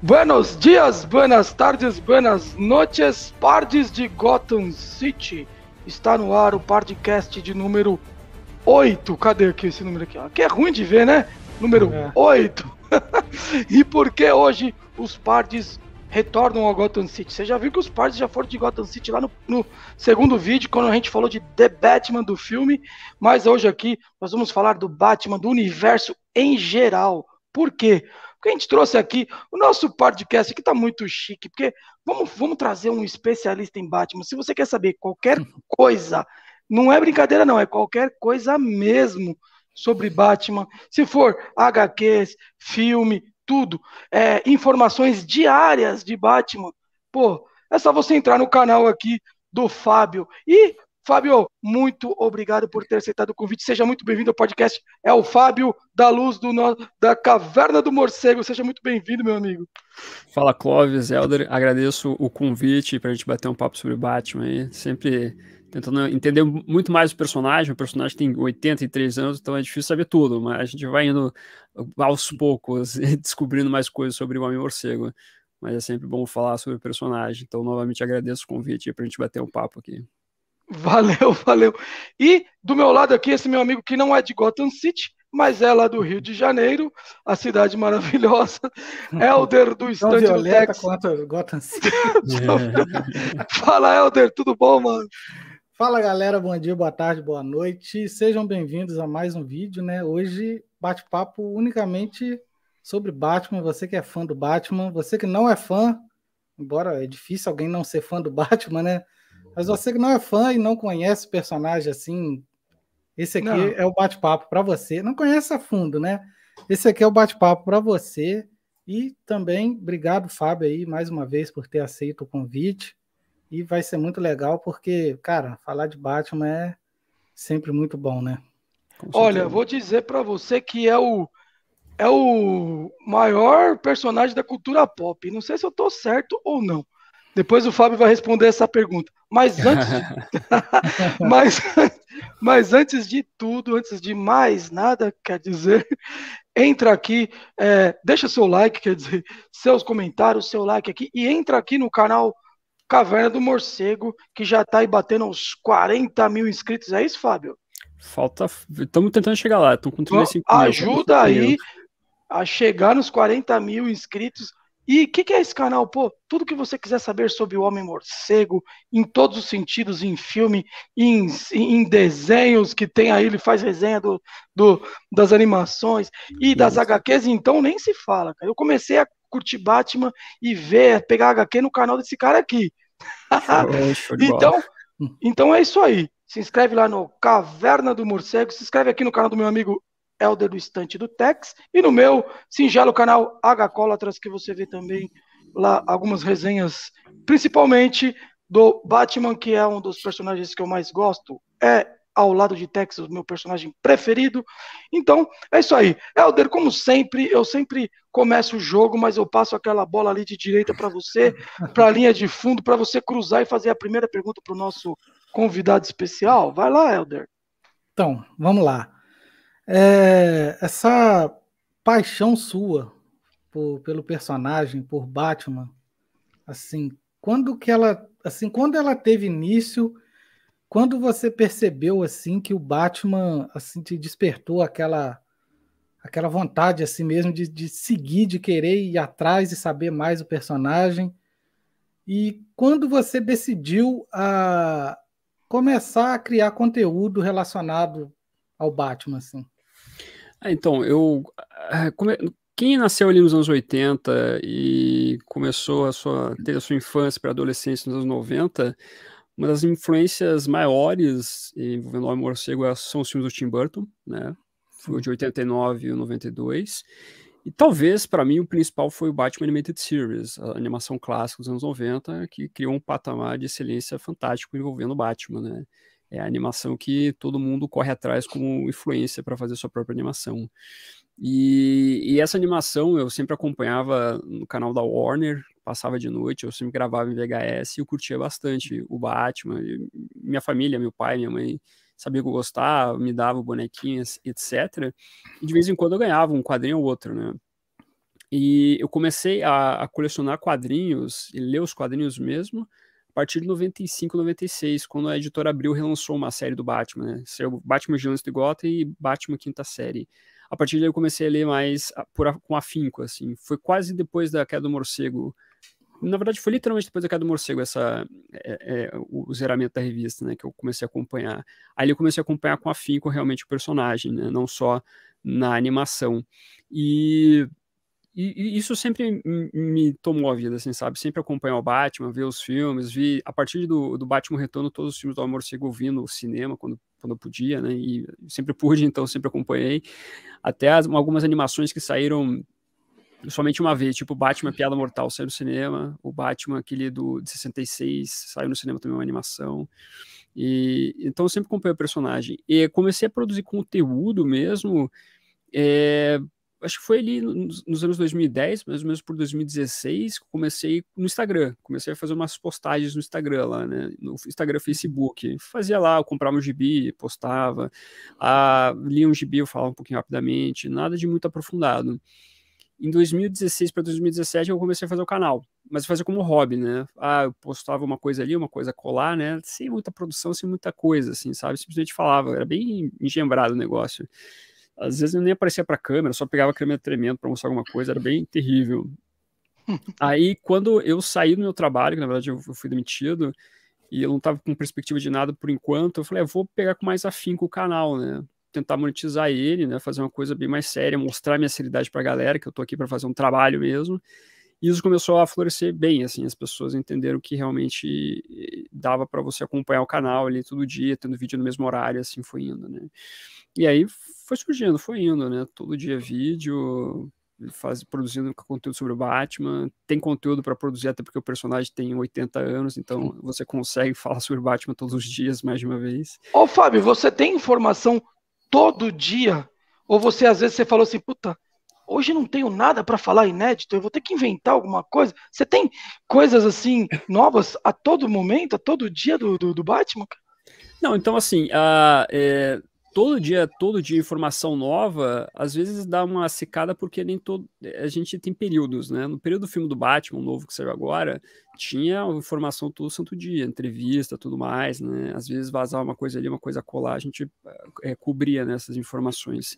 Buenos dias, buenas tardes, buenas noches, pardes de Gotham City. Está no ar o podcast de número 8. Cadê aqui esse número aqui? Aqui é ruim de ver, né? Número 8. E por que hoje os pardes retornam ao Gotham City? Você já viu que os pardes já foram de Gotham City lá no segundo vídeo, quando a gente falou de The Batman do filme. Mas hoje aqui nós vamos falar do Batman, do universo em geral. Por quê? Porque a gente trouxe aqui, o nosso podcast aqui tá muito chique, porque vamos trazer um especialista em Batman. Se você quer saber qualquer coisa, não é brincadeira não, é qualquer coisa mesmo sobre Batman. Se for HQs, filme, tudo, informações diárias de Batman, pô, é só você entrar no canal aqui do Fábio. E Fábio, muito obrigado por ter aceitado o convite. Seja muito bem-vindo ao podcast. É o Fábio da Luz da Caverna do Morcego. Seja muito bem-vindo, meu amigo. Fala, Clóvis, Helder. Agradeço o convite para a gente bater um papo sobre Batman aí. Sempre tentando entender muito mais o personagem. O personagem tem 83 anos, então é difícil saber tudo, mas a gente vai indo aos poucos descobrindo mais coisas sobre o Homem-Morcego. Mas é sempre bom falar sobre o personagem. Então, novamente, agradeço o convite para a gente bater um papo aqui. Valeu, valeu. E do meu lado aqui, esse meu amigo que não é de Gotham City, mas é lá do Rio de Janeiro, a cidade maravilhosa, Helder do Estante do Tex. Quanto Gotham City. Fala, Helder, tudo bom, mano? Fala, galera, bom dia, boa tarde, boa noite. Sejam bem-vindos a mais um vídeo, né? Hoje, bate-papo unicamente sobre Batman. Você que é fã do Batman, você que não é fã, embora é difícil alguém não ser fã do Batman, né? Mas você que não é fã e não conhece o personagem assim, esse aqui é o bate-papo para você. Não conhece a fundo, né? Esse aqui é o bate-papo para você. E também, obrigado, Fábio, aí, mais uma vez, por ter aceito o convite. E vai ser muito legal, porque, cara, falar de Batman é sempre muito bom, né? Olha, vou dizer para você que é o maior personagem da cultura pop. Não sei se eu tô certo ou não. Depois o Fábio vai responder essa pergunta. Mas antes de, mas antes de tudo, antes de mais nada, quer dizer, entra aqui, deixa seu like, quer dizer, seus comentários, seu like aqui, e entra aqui no canal Caverna do Morcego, que já tá aí batendo uns 40 mil inscritos. É isso, Fábio? Estamos tentando chegar lá, estamos com 35 mil. Ajuda aí a chegar nos 40 mil inscritos. E o que é esse canal? Pô, tudo que você quiser saber sobre o Homem-Morcego, em todos os sentidos, em filme, em desenhos que tem aí, ele faz resenha das animações e das HQs, então nem se fala, cara. Eu comecei a curtir Batman e pegar HQ no canal desse cara aqui. Então é isso aí. Se inscreve lá no Caverna do Morcego, se inscreve aqui no canal do meu amigo Helder do Estante do Tex, e no meu singelo canal Hcolatras, que você vê também lá algumas resenhas, principalmente do Batman, que é um dos personagens que eu mais gosto, ao lado de Tex, o meu personagem preferido. Então, é isso aí. Helder, como sempre, eu sempre começo o jogo, mas eu passo aquela bola ali de direita para você, para a linha de fundo, para você cruzar e fazer a primeira pergunta para o nosso convidado especial. Vai lá, Helder. Então, vamos lá. Essa paixão sua pelo personagem, por Batman, assim, quando ela teve início, quando você percebeu assim que o Batman assim te despertou aquela vontade assim mesmo de seguir, de querer ir atrás e saber mais do personagem, e quando você decidiu a começar a criar conteúdo relacionado ao Batman, assim? Então, quem nasceu ali nos anos 80 e começou ter a sua infância para adolescência nos anos 90, uma das influências maiores envolvendo o Homem-Morcego são os filmes do Tim Burton, né? Foi o de 89 e o 92. E talvez, para mim, o principal foi o Batman Animated Series, a animação clássica dos anos 90, que criou um patamar de excelência fantástico envolvendo o Batman, né? É a animação que todo mundo corre atrás como influência para fazer sua própria animação. E essa animação eu sempre acompanhava no canal da Warner, passava de noite, eu sempre gravava em VHS e eu curtia bastante o Batman. Minha família, meu pai, minha mãe sabia que eu gostava, me dava bonequinhas, etc. E de vez em quando eu ganhava um quadrinho ou outro, né? E eu comecei a colecionar quadrinhos e ler os quadrinhos mesmo a partir de 95, 96, quando a editora Abril relançou uma série do Batman, né? Saiu Batman Vigilante de Gotham e Batman Quinta Série. A partir daí eu comecei a ler mais com afinco, assim. Foi quase depois da Queda do Morcego. Na verdade, foi literalmente depois da Queda do Morcego, o zeramento da revista, né, que eu comecei a acompanhar. Aí eu comecei a acompanhar com afinco realmente o personagem, né, não só na animação. E isso sempre me tomou a vida, assim, sabe? Sempre acompanhar o Batman, ver os filmes, a partir do Batman Retorno, todos os filmes do Morcego eu vi no cinema, quando eu podia, né? E sempre pude, então sempre acompanhei. Até algumas animações que saíram somente uma vez, tipo Batman Piada Mortal saiu no cinema, o Batman aquele de 66 saiu no cinema também, uma animação. Então eu sempre acompanhei o personagem. E comecei a produzir conteúdo mesmo, acho que foi ali nos anos 2010, mais ou menos por 2016, comecei no Instagram. Comecei a fazer umas postagens no Instagram lá, né? No Instagram, Facebook. Fazia lá, eu comprava um gibi, postava. Lia um gibi, eu falava um pouquinho rapidamente. Nada de muito aprofundado. Em 2016 para 2017 eu comecei a fazer o canal, mas fazer como hobby, né? Eu postava uma coisa ali, uma coisa colar, né? Sem muita produção, sem muita coisa, assim, sabe? Simplesmente falava, era bem engembrado o negócio. Às vezes eu nem aparecia para a câmera, só pegava a câmera tremendo para mostrar alguma coisa, era bem terrível. Aí, quando eu saí do meu trabalho, que na verdade eu fui demitido, e eu não estava com perspectiva de nada por enquanto, eu falei, vou pegar com mais afinco o canal, né? Tentar monetizar ele, né? Fazer uma coisa bem mais séria, mostrar minha seriedade para a galera, que eu tô aqui para fazer um trabalho mesmo. E isso começou a florescer bem, assim, as pessoas entenderam que realmente dava para você acompanhar o canal ali todo dia, tendo vídeo no mesmo horário, assim foi indo, né? E aí foi surgindo, foi indo, né? Todo dia vídeo, produzindo conteúdo sobre o Batman. Tem conteúdo para produzir, até porque o personagem tem 80 anos, então você consegue falar sobre o Batman todos os dias, mais de uma vez. Ô, Fábio, você tem informação todo dia? Ou você, às vezes, você falou assim, puta, hoje não tenho nada para falar inédito, eu vou ter que inventar alguma coisa? Você tem coisas, assim, novas a todo momento, a todo dia do Batman? Não, então, assim, todo dia informação nova, às vezes dá uma secada porque nem todo a gente tem períodos, né? No período do filme do Batman, novo que saiu agora, tinha informação todo santo dia, entrevista, tudo mais, né? Às vezes vazava uma coisa ali, uma coisa colar, a gente cobria nessas informações.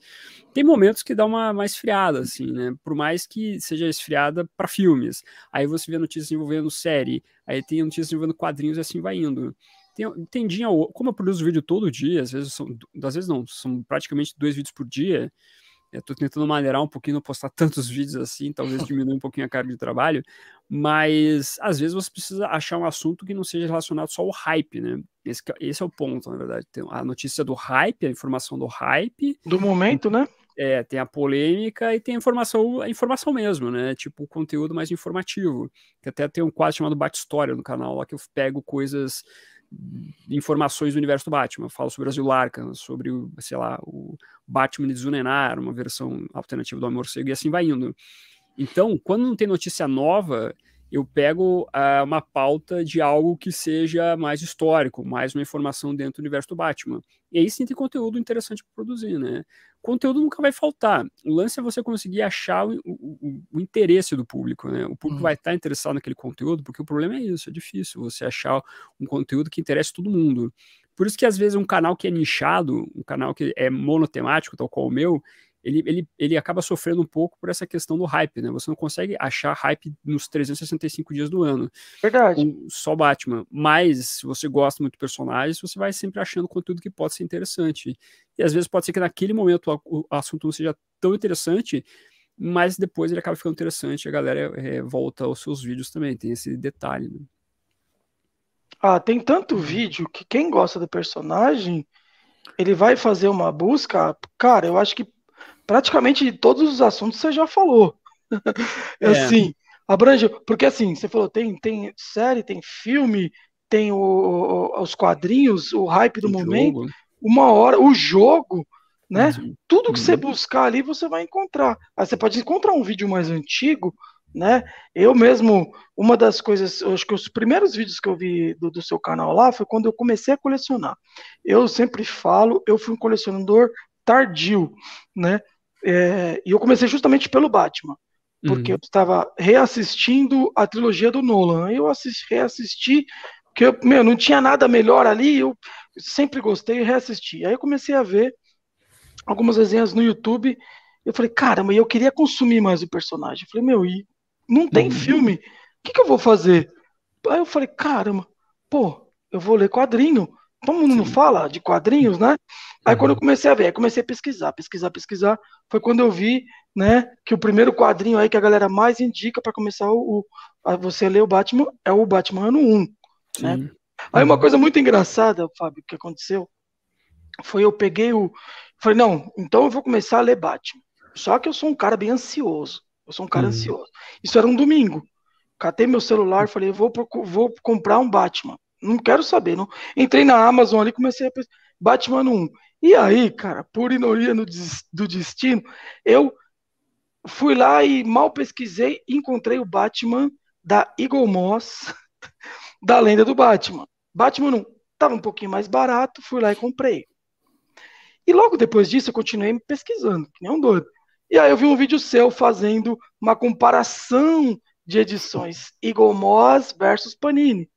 Tem momentos que dá uma esfriada, assim, né? Por mais que seja esfriada para filmes. Aí você vê notícias envolvendo série, aí tem notícias envolvendo quadrinhos e assim vai indo. Tem dia, como eu produzo vídeo todo dia, às vezes são praticamente 2 vídeos por dia. Eu tô tentando maneirar um pouquinho, não postar tantos vídeos assim, talvez diminua um pouquinho a carga de trabalho, mas às vezes você precisa achar um assunto que não seja relacionado só ao hype, né? Esse é o ponto, na verdade. Tem a notícia do hype, a informação do hype. Do momento, né? Tem a polêmica e tem a informação mesmo, né? Tipo, o conteúdo mais informativo. Que até tem um quadro chamado Bate-História no canal, lá que eu pego coisas, informações do universo do Batman. Eu falo sobre Asilo Arkham, sobre, sei lá, o Batman de Zunenar, uma versão alternativa do Homem-Morcego, e assim vai indo. Então, quando não tem notícia nova, eu pego uma pauta de algo que seja mais histórico, mais uma informação dentro do universo do Batman. E aí sim tem conteúdo interessante para produzir, né? Conteúdo nunca vai faltar. O lance é você conseguir achar o interesse do público, né? O público vai estar interessado naquele conteúdo, porque o problema é isso, é difícil você achar um conteúdo que interesse todo mundo. Por isso que às vezes um canal que é nichado, um canal que é monotemático, tal qual o meu, ele acaba sofrendo um pouco por essa questão do hype, né? Você não consegue achar hype nos 365 dias do ano. Verdade. Só Batman. Mas, se você gosta muito de personagens, você vai sempre achando conteúdo que pode ser interessante. E às vezes pode ser que naquele momento o assunto não seja tão interessante, mas depois ele acaba ficando interessante e a galera volta aos seus vídeos também. Tem esse detalhe, né? Tem tanto vídeo que quem gosta do personagem, ele vai fazer uma busca. Cara, eu acho que praticamente todos os assuntos você já falou. Assim, abrange, porque assim, você falou, tem série, tem filme, tem os quadrinhos, o hype do momento, uma hora, o jogo, né? Tudo que você buscar ali, você vai encontrar. Aí você pode encontrar um vídeo mais antigo, né? Eu mesmo, uma das coisas, eu acho que os primeiros vídeos que eu vi do seu canal lá foi quando eu comecei a colecionar. Eu sempre falo, eu fui um colecionador tardio, né? E eu comecei justamente pelo Batman. porque eu estava reassistindo a trilogia do Nolan. Aí eu reassisti, porque não tinha nada melhor ali, eu sempre gostei e reassisti. Aí eu comecei a ver algumas resenhas no YouTube, eu falei, caramba, eu queria consumir mais o personagem. Eu falei, e não tem filme, o que eu vou fazer? Aí eu falei, caramba, pô, eu vou ler quadrinho. Todo mundo não fala de quadrinhos, né? Aí quando eu comecei a ver, aí comecei a pesquisar. Foi quando eu vi, né, que o primeiro quadrinho aí que a galera mais indica para começar a você ler o Batman é o Batman ano 1, né? Aí uma coisa muito engraçada, Fábio, que aconteceu, foi eu peguei falei, não, então eu vou começar a ler Batman. Só que eu sou um cara bem ansioso. Ansioso. Isso era um domingo. Catei meu celular, falei, vou comprar um Batman. Não quero saber, não. Entrei na Amazon ali, comecei a pensar, Batman 1. E aí, cara, por ironia do destino, eu fui lá e mal pesquisei e encontrei o Batman da Eagle Moss, da Lenda do Batman. Batman 1 estava um pouquinho mais barato, fui lá e comprei. E logo depois disso eu continuei me pesquisando, que nem um doido. E aí eu vi um vídeo seu fazendo uma comparação de edições Eagle Moss versus Panini.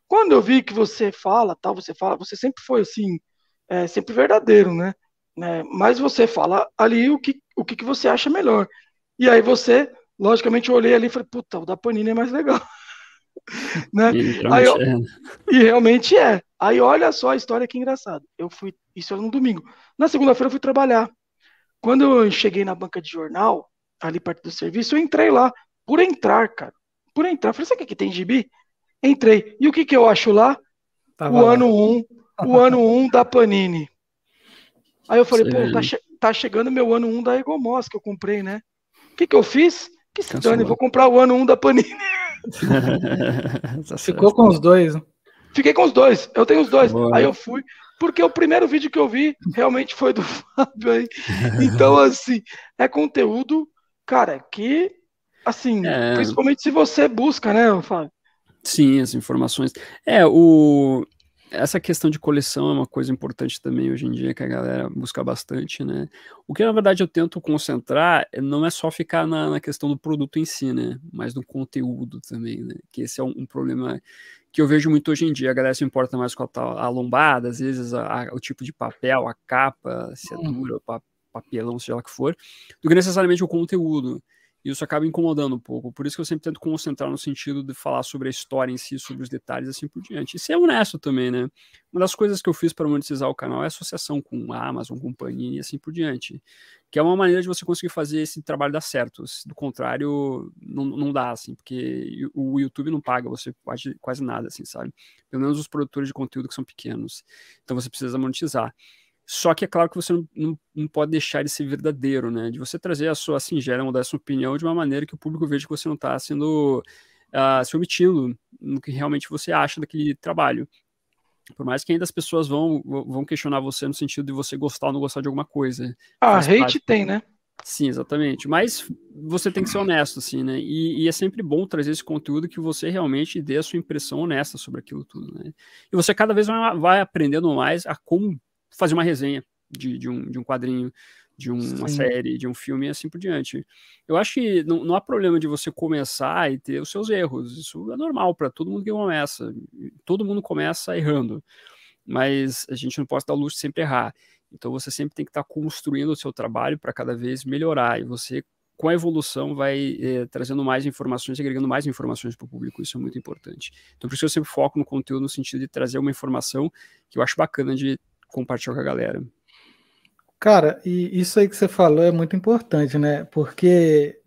Quando eu vi que você você sempre foi assim, sempre verdadeiro, né? Mas você fala ali o que você acha melhor. E aí você, logicamente, eu olhei ali e falei, puta, o da Panini é mais legal. Né? E realmente é. Aí olha só a história que engraçada. Isso era no domingo. Na segunda-feira eu fui trabalhar. Quando eu cheguei na banca de jornal, ali perto do serviço, eu entrei lá, por entrar, cara. Por entrar. Falei, sabe o que tem gibi? Entrei. E o que eu acho lá? O ano 1 da Panini. Aí eu falei, pô, tá chegando meu ano 1 da Eagle Moss que eu comprei, né? O que eu fiz? Que se dane, vou comprar o ano 1 da Panini. Ficou com os dois. Fiquei com os dois, eu tenho os dois. Boa. Aí eu fui, porque o primeiro vídeo que eu vi realmente foi do Fábio aí. Então, assim, é conteúdo, cara, que, assim, principalmente se você busca, né, Fábio? Sim, as informações. Essa questão de coleção é uma coisa importante também hoje em dia, que a galera busca bastante, né? O que, na verdade, eu tento concentrar não é só ficar na questão do produto em si, né? Mas no conteúdo também, né? Que esse é um problema que eu vejo muito hoje em dia. A galera se importa mais com a lombada, às vezes o tipo de papel, a capa, se é dura, papelão, seja lá o que for, do que necessariamente o conteúdo. E isso acaba incomodando um pouco. Por isso que eu sempre tento concentrar no sentido de falar sobre a história em si, sobre os detalhes, assim por diante. E ser honesto também, né? Uma das coisas que eu fiz para monetizar o canal é a associação com a Amazon, com Panini e assim por diante. Que é uma maneira de você conseguir fazer esse trabalho dar certo. Do contrário, não dá, assim, porque o YouTube não paga você quase nada, assim, sabe? Pelo menos os produtores de conteúdo que são pequenos. Então você precisa monetizar. Só que é claro que você não pode deixar de ser verdadeiro, né? De você trazer a sua singela, modesta opinião de uma maneira que o público veja que você não está sendo se omitindo no que realmente você acha daquele trabalho. Por mais que ainda as pessoas vão questionar você no sentido de você gostar ou não gostar de alguma coisa. Hate tem, né? Sim, exatamente. Mas você tem que ser honesto, assim, né? E é sempre bom trazer esse conteúdo que você realmente dê a sua impressão honesta sobre aquilo tudo, né? E você cada vez vai aprendendo mais a como fazer uma resenha de um quadrinho, de uma série, de um filme e assim por diante. Eu acho que não há problema de você começar e ter os seus erros. Isso é normal para todo mundo que começa. Todo mundo começa errando. Mas a gente não pode dar o luxo de sempre errar. Então você sempre tem que estar construindo o seu trabalho para cada vez melhorar. E você, com a evolução, vai trazendo mais informações, agregando mais informações para o público. Isso é muito importante. Então por isso eu sempre foco no conteúdo no sentido de trazer uma informação que eu acho bacana de compartilhar com a galera. Cara, e isso aí que você falou é muito importante, né? Porque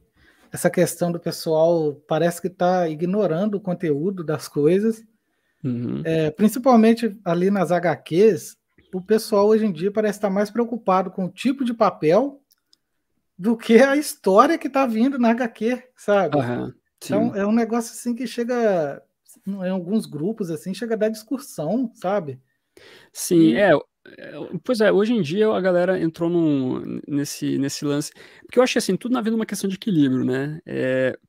essa questão do pessoal parece que está ignorando o conteúdo das coisas. Principalmente ali nas HQs, o pessoal hoje em dia parece estar mais preocupado com o tipo de papel do que a história que está vindo na HQ, sabe? Então é um negócio assim que chega, em alguns grupos assim, chega a dar discussão, sabe? Sim, pois é, hoje em dia a galera entrou nesse lance, porque eu acho que assim, tudo na vida é uma questão de equilíbrio, né?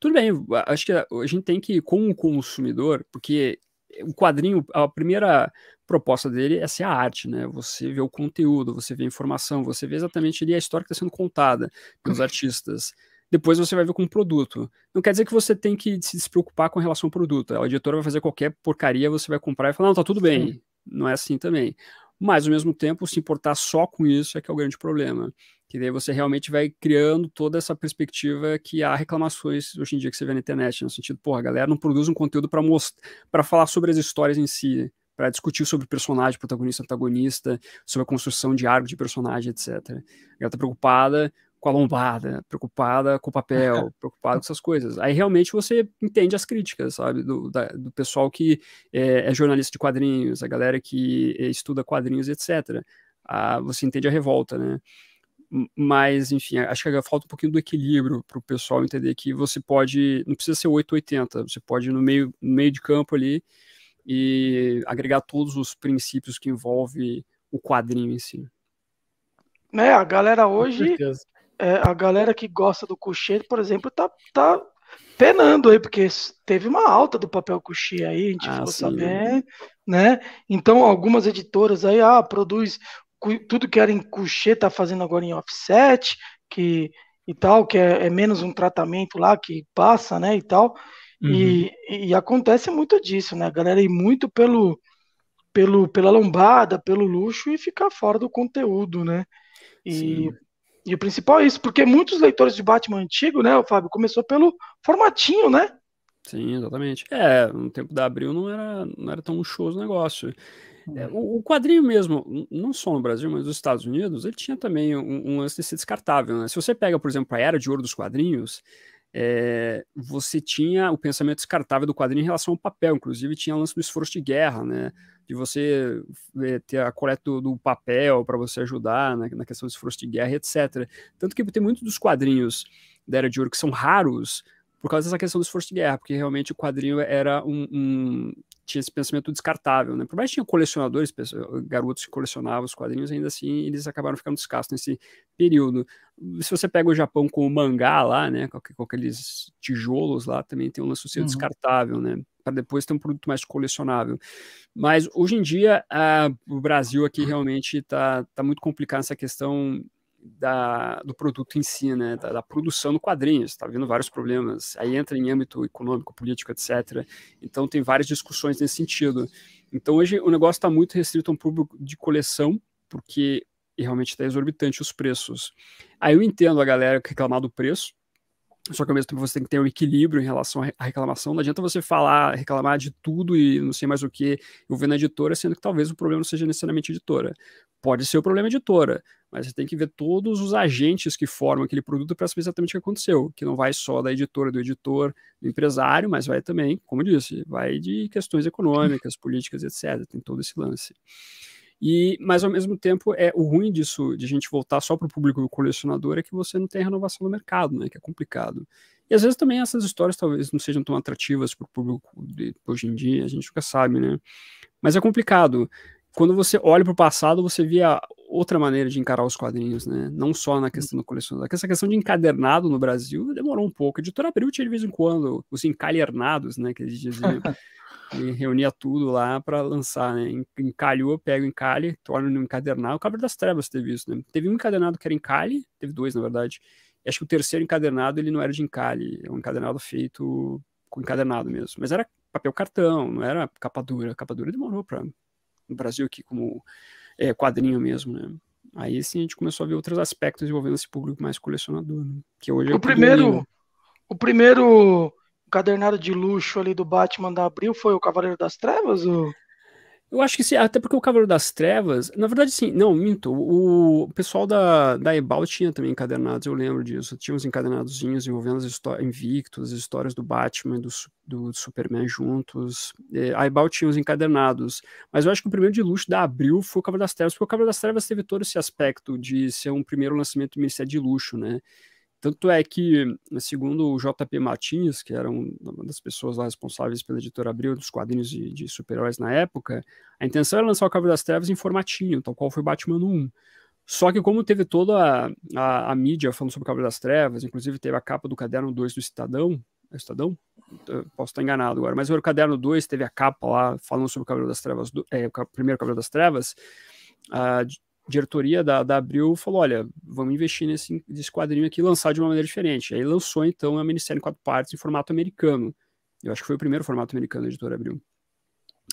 Tudo bem, acho que a gente tem que, como consumidor, porque o quadrinho, a primeira proposta dele é ser a arte, né? Você vê o conteúdo, você vê a informação, você vê exatamente ali a história que está sendo contada pelos artistas. depois você vai ver com o produto. Não quer dizer que você tem que se despreocupar com relação ao produto. A editora vai fazer qualquer porcaria, você vai comprar e falar, não, tá tudo bem. Sim. Não é assim também. Mas, ao mesmo tempo, se importar só com isso é que é o grande problema. Que daí você realmente vai criando toda essa perspectiva que há reclamações hoje em dia que você vê na internet, no sentido, porra, a galera não produz um conteúdo para falar sobre as histórias em si, para discutir sobre personagem, protagonista, antagonista, sobre a construção de arco de personagem, etc. Ela tá preocupada com a lombada, preocupada com o papel, preocupada com essas coisas. Aí realmente você entende as críticas, sabe, do pessoal que é jornalista de quadrinhos, a galera que estuda quadrinhos, etc. Você entende a revolta, né? Mas, enfim, acho que falta um pouquinho do equilíbrio para o pessoal entender que você pode, não precisa ser 880, você pode ir no meio de campo ali e agregar todos os princípios que envolve o quadrinho em si. A galera Com hoje, certeza. a galera que gosta do couchê, por exemplo, tá penando aí, porque teve uma alta do papel couchê aí, a gente ficou Sim, sabendo, né? Então, algumas editoras aí, produz tudo que era em couchê, tá fazendo agora em offset, e tal, que é menos um tratamento lá que passa, né, e tal. E acontece muito disso, né? A galera ir muito pela lombada, pelo luxo e ficar fora do conteúdo, né? sim. E o principal é isso, porque muitos leitores de Batman antigo, né, o Fábio, começou pelo formatinho, né? Sim, exatamente. No tempo da Abril não era tão luxuoso o negócio. O quadrinho mesmo, não só no Brasil, mas nos Estados Unidos, ele tinha também um lance de ser descartável, né? Se você pega, por exemplo, a Era de Ouro dos quadrinhos, você tinha o pensamento descartável do quadrinho em relação ao papel, inclusive tinha o lance do esforço de guerra, né? De você ter a coleta do papel para você ajudar na questão do esforço de guerra, etc. Tanto que tem muitos dos quadrinhos da Era de Ouro que são raros por causa dessa questão do esforço de guerra, porque realmente o quadrinho era tinha esse pensamento descartável, né? Por mais que tinha colecionadores, garotos que colecionavam os quadrinhos, ainda assim eles acabaram ficando escassos nesse período. Se você pega o Japão com o mangá lá, né, com aqueles tijolos lá, também tem um lance de ser descartável, né, para depois ter um produto mais colecionável. Mas hoje em dia o Brasil aqui realmente tá muito complicado essa questão do produto em si, né, da produção do quadrinho, está havendo vários problemas, aí entra em âmbito econômico, político, etc. Então tem várias discussões nesse sentido. Então hoje o negócio está muito restrito a um público de coleção, porque realmente está exorbitante os preços. Aí eu entendo a galera que reclamar do preço, só que ao mesmo tempo você tem que ter um equilíbrio em relação à reclamação. Não adianta você reclamar de tudo e não sei mais o que, eu vendo a editora, sendo que talvez o problema não seja necessariamente a editora. Pode ser o problema editora, mas você tem que ver todos os agentes que formam aquele produto para saber exatamente o que aconteceu, que não vai só da editora, do editor, do empresário, mas vai também, como eu disse, vai de questões econômicas, políticas, etc. Tem todo esse lance. Mas ao mesmo tempo, o ruim disso, de a gente voltar só para o público colecionador, é que você não tem renovação no mercado, né? Que é complicado. E às vezes também essas histórias talvez não sejam tão atrativas para o público de hoje em dia, a gente nunca sabe, né? Mas é complicado. Quando você olha para o passado, você via outra maneira de encarar os quadrinhos, né? Não só na questão do colecionador. Essa questão de encadernado no Brasil demorou um pouco. A editora Abril tinha de vez em quando os encalhernados, né? Que eles diziam. E reunia tudo lá para lançar, né? Encalhou, pega o encalhe, torna no encadernado. O Cavaleiro das Trevas teve isso, né? Teve um encadernado que era encalhe, teve dois, na verdade. E acho que o terceiro encadernado ele não era de encalhe, é um encadernado feito com encadernado mesmo. Mas era papel cartão, não era capa dura. A capa dura demorou no Brasil aqui como quadrinho mesmo, né? Aí sim a gente começou a ver outros aspectos envolvendo esse público mais colecionador, né? Que hoje é o primeiro encadernado de luxo ali do Batman da Abril foi o Cavaleiro das Trevas? Ou... Eu acho que sim, até porque o Cavaleiro das Trevas, na verdade sim, não, minto, o pessoal da Ebal tinha também encadernados, eu lembro disso, tinha uns encadernadozinhos envolvendo as histórias, Invictus, as histórias do Batman e do Superman juntos, a Ebal tinha os encadernados, mas eu acho que o primeiro de luxo da Abril foi o Cavaleiro das Trevas, porque o Cavaleiro das Trevas teve todo esse aspecto de ser um primeiro lançamento de de luxo, né? Tanto é que, segundo o JP Martins, que era uma das pessoas lá responsáveis pela editora Abril, dos quadrinhos de super-heróis na época, a intenção era lançar o Cavaleiro das Trevas em formatinho, tal qual foi Batman 1. Só que como teve toda a mídia falando sobre o Cavaleiro das Trevas, inclusive teve a capa do caderno 2 do Estadão, é Estadão? Posso estar enganado agora, mas o caderno 2 teve a capa lá falando sobre o Cavaleiro das Trevas, o primeiro Cavaleiro das Trevas, diretoria da Abril falou, olha, vamos investir nesse quadrinho aqui e lançar de uma maneira diferente. Aí lançou, então, a minissérie em 4 partes em formato americano. Eu acho que foi o primeiro formato americano da editora Abril.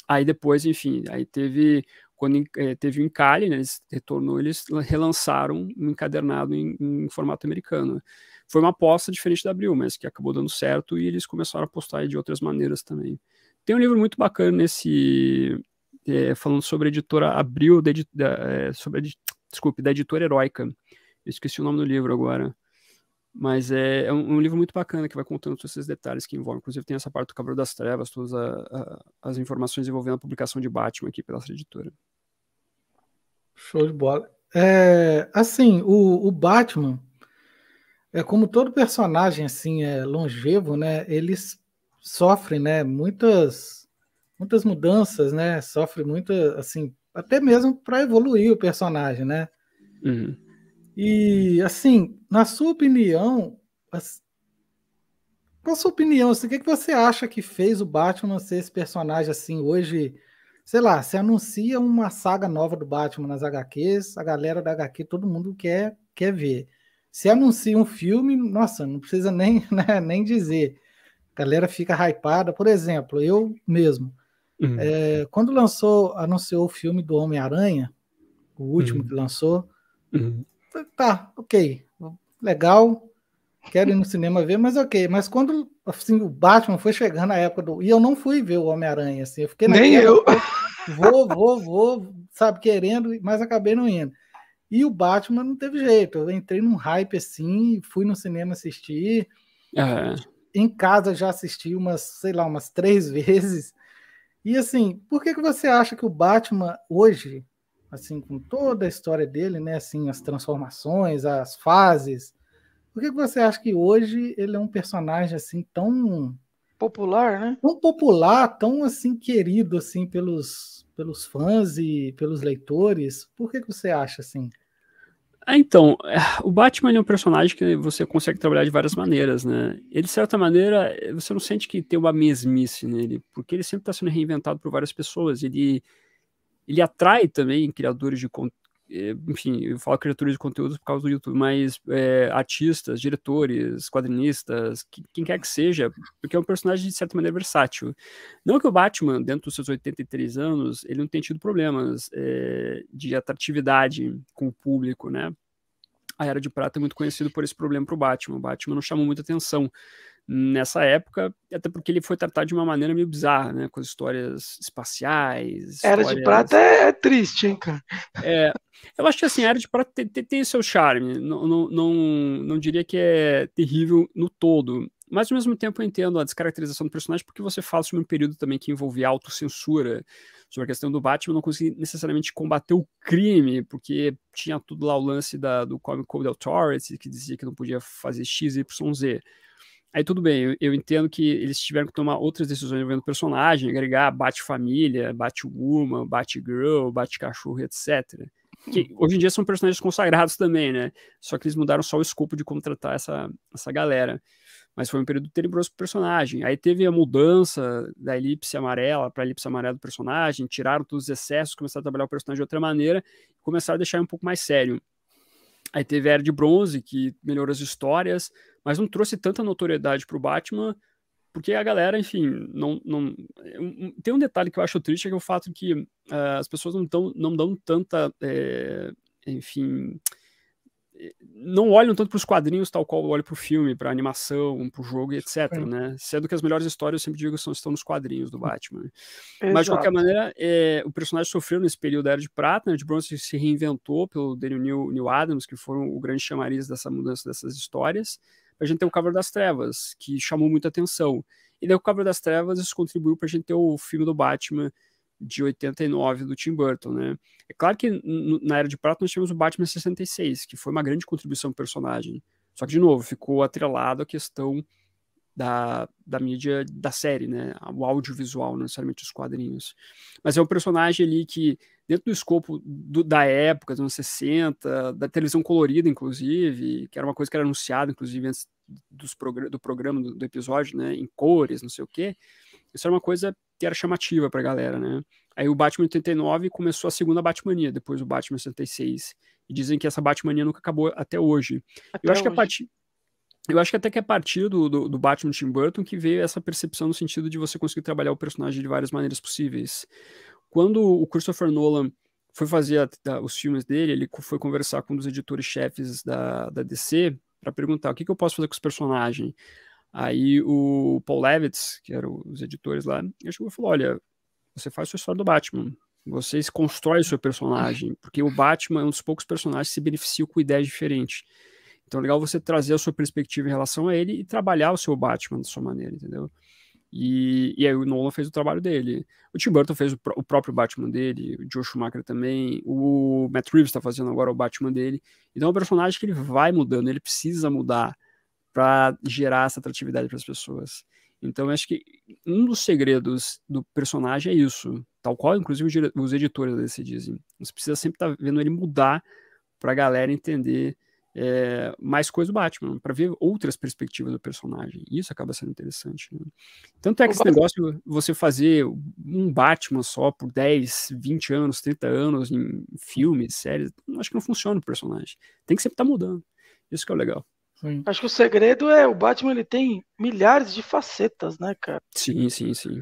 Aí depois, enfim, aí quando teve o encalhe, né, eles relançaram um encadernado em formato americano. Foi uma aposta diferente da Abril, mas que acabou dando certo e eles começaram a apostar de outras maneiras também. Tem um livro muito bacana falando sobre a editora Abril, da editora Heróica. Eu esqueci o nome do livro agora. Mas é um livro muito bacana que vai contando todos esses detalhes que envolvem. Inclusive tem essa parte do Cavaleiro das Trevas, todas as informações envolvendo a publicação de Batman aqui pela nossa editora. Show de bola. Assim, o Batman, como todo personagem assim, longevo, né? Eles sofrem, né? Muitas mudanças, né? Sofre muita, assim, até mesmo para evoluir o personagem, né? Uhum. E, assim, na sua opinião, qual a sua opinião? Assim, o que você acha que fez o Batman ser esse personagem assim hoje? Sei lá, se anuncia uma saga nova do Batman nas HQs, a galera da HQ, todo mundo quer ver. Se anuncia um filme, nossa, não precisa nem, né, nem dizer. A galera fica hypada. Por exemplo, eu mesmo. Quando anunciou o filme do Homem-Aranha, o último que lançou, tá, ok, legal, quero ir no cinema ver, mas ok. Mas quando assim, o Batman foi chegando na época do... E eu não fui ver o Homem-Aranha, assim, eu fiquei Nem eu. Vou, sabe, querendo, mas acabei não indo. E o Batman não teve jeito, eu entrei num hype assim, fui no cinema assistir, em casa já assisti umas 3 vezes. E assim, por que você acha que o Batman hoje, assim, com toda a história dele, né, assim, as transformações, as fases, por que você acha que hoje ele é um personagem assim tão popular, né? Tão popular, tão assim querido assim pelos fãs e pelos leitores? Por que você acha assim? Então, o Batman é um personagem que você consegue trabalhar de várias maneiras, né? Ele, de certa maneira, você não sente que tem uma mesmice nele, porque ele sempre está sendo reinventado por várias pessoas. Ele atrai também criadores de conteúdo, enfim, eu falo criadores de conteúdo por causa do YouTube, mas artistas, diretores, quadrinistas, quem quer que seja, porque é um personagem de certa maneira versátil. Não que o Batman, dentro dos seus 83 anos, ele não tenha tido problemas de atratividade com o público, né? A Era de Prata é muito conhecido por esse problema para o Batman. O Batman não chamou muita atenção nessa época, até porque ele foi tratado de uma maneira meio bizarra, né? Com as histórias espaciais. Era de Prata é triste, hein, cara? Eu acho que assim, a Era de Prata tem seu charme. Não diria que é terrível no todo. Mas ao mesmo tempo eu entendo a descaracterização do personagem, porque você fala sobre um período também que envolvia autocensura, sobre a questão do Batman não conseguir necessariamente combater o crime, porque tinha tudo lá o lance do Comic Code Authority, que dizia que não podia fazer X, Y, Z. Aí tudo bem, eu entendo que eles tiveram que tomar outras decisões envolvendo o personagem, agregar Bat-família, Bat-Woman, Bat-Girl, Bat-Cachorro, etc. Que hoje em dia são personagens consagrados também, né? Só que eles mudaram só o escopo de como tratar essa galera. Mas foi um período tenebroso pro personagem. Aí teve a mudança da elipse amarela para a elipse amarela do personagem, tiraram todos os excessos, começaram a trabalhar o personagem de outra maneira, e começaram a deixar ele um pouco mais sério. Aí teve a Era de Bronze, que melhorou as histórias, mas não trouxe tanta notoriedade pro Batman, porque a galera, enfim, tem um detalhe que eu acho triste, que é o fato que as pessoas não dão tanta, enfim, não olham tanto para os quadrinhos tal qual olham para o filme, para a animação, para o jogo, etc, né? Sendo que as melhores histórias, eu sempre digo, estão nos quadrinhos do Batman. Exato. Mas, de qualquer maneira, o personagem sofreu nesse período da Era de Prata, né? De Bronze se reinventou pelo Daniel Neal Adams, que foram o grande chamariz dessa mudança dessas histórias. A gente tem o Cavaleiro das Trevas, que chamou muita atenção. E daí o Cavaleiro das Trevas, isso contribuiu para a gente ter o filme do Batman de 89, do Tim Burton, né? É claro que na Era de Prata nós tivemos o Batman 66, que foi uma grande contribuição pro personagem. Só que, de novo, ficou atrelado à questão da mídia da série, né? O audiovisual, não necessariamente os quadrinhos. Mas é um personagem ali que, dentro do escopo da época, dos anos 60, da televisão colorida, inclusive, que era uma coisa que era anunciada, inclusive, antes do programa, do episódio, né? Em cores, não sei o quê. Isso era uma coisa que era chamativa pra galera, né? Aí o Batman 89 começou a segunda Batmania, depois o Batman 66. E dizem que essa Batmania nunca acabou até hoje. Eu acho que até que é a partir do Batman Tim Burton que veio essa percepção no sentido de você conseguir trabalhar o personagem de várias maneiras possíveis. Quando o Christopher Nolan foi fazer os filmes dele, ele foi conversar com um dos editores-chefes da DC para perguntar o que eu posso fazer com esse personagem. Aí o Paul Levitz, que eram os editores lá, ele chegou e falou, olha, você faz a sua história do Batman, você constrói o seu personagem, porque o Batman é um dos poucos personagens que se beneficiam com ideias diferentes. Então é legal você trazer a sua perspectiva em relação a ele e trabalhar o seu Batman da sua maneira, entendeu? E aí o Nolan fez o trabalho dele. O Tim Burton fez o próprio Batman dele, o Joe Schumacher também, o Matt Reeves está fazendo agora o Batman dele. Então é um personagem que ele vai mudando, ele precisa mudar para gerar essa atratividade para as pessoas. Então eu acho que um dos segredos do personagem é isso, tal qual inclusive os editores da DC dizem. Você precisa sempre estar vendo ele mudar para a galera entender mais coisa do Batman, para ver outras perspectivas do personagem. Isso acaba sendo interessante. Né? Tanto é que esse negócio de você fazer um Batman só por 10, 20 anos, 30 anos em filmes, séries, acho que não funciona o personagem. Tem que sempre estar mudando. Isso que é o legal. Sim. Acho que o segredo é o Batman, ele tem milhares de facetas, né, cara? Sim.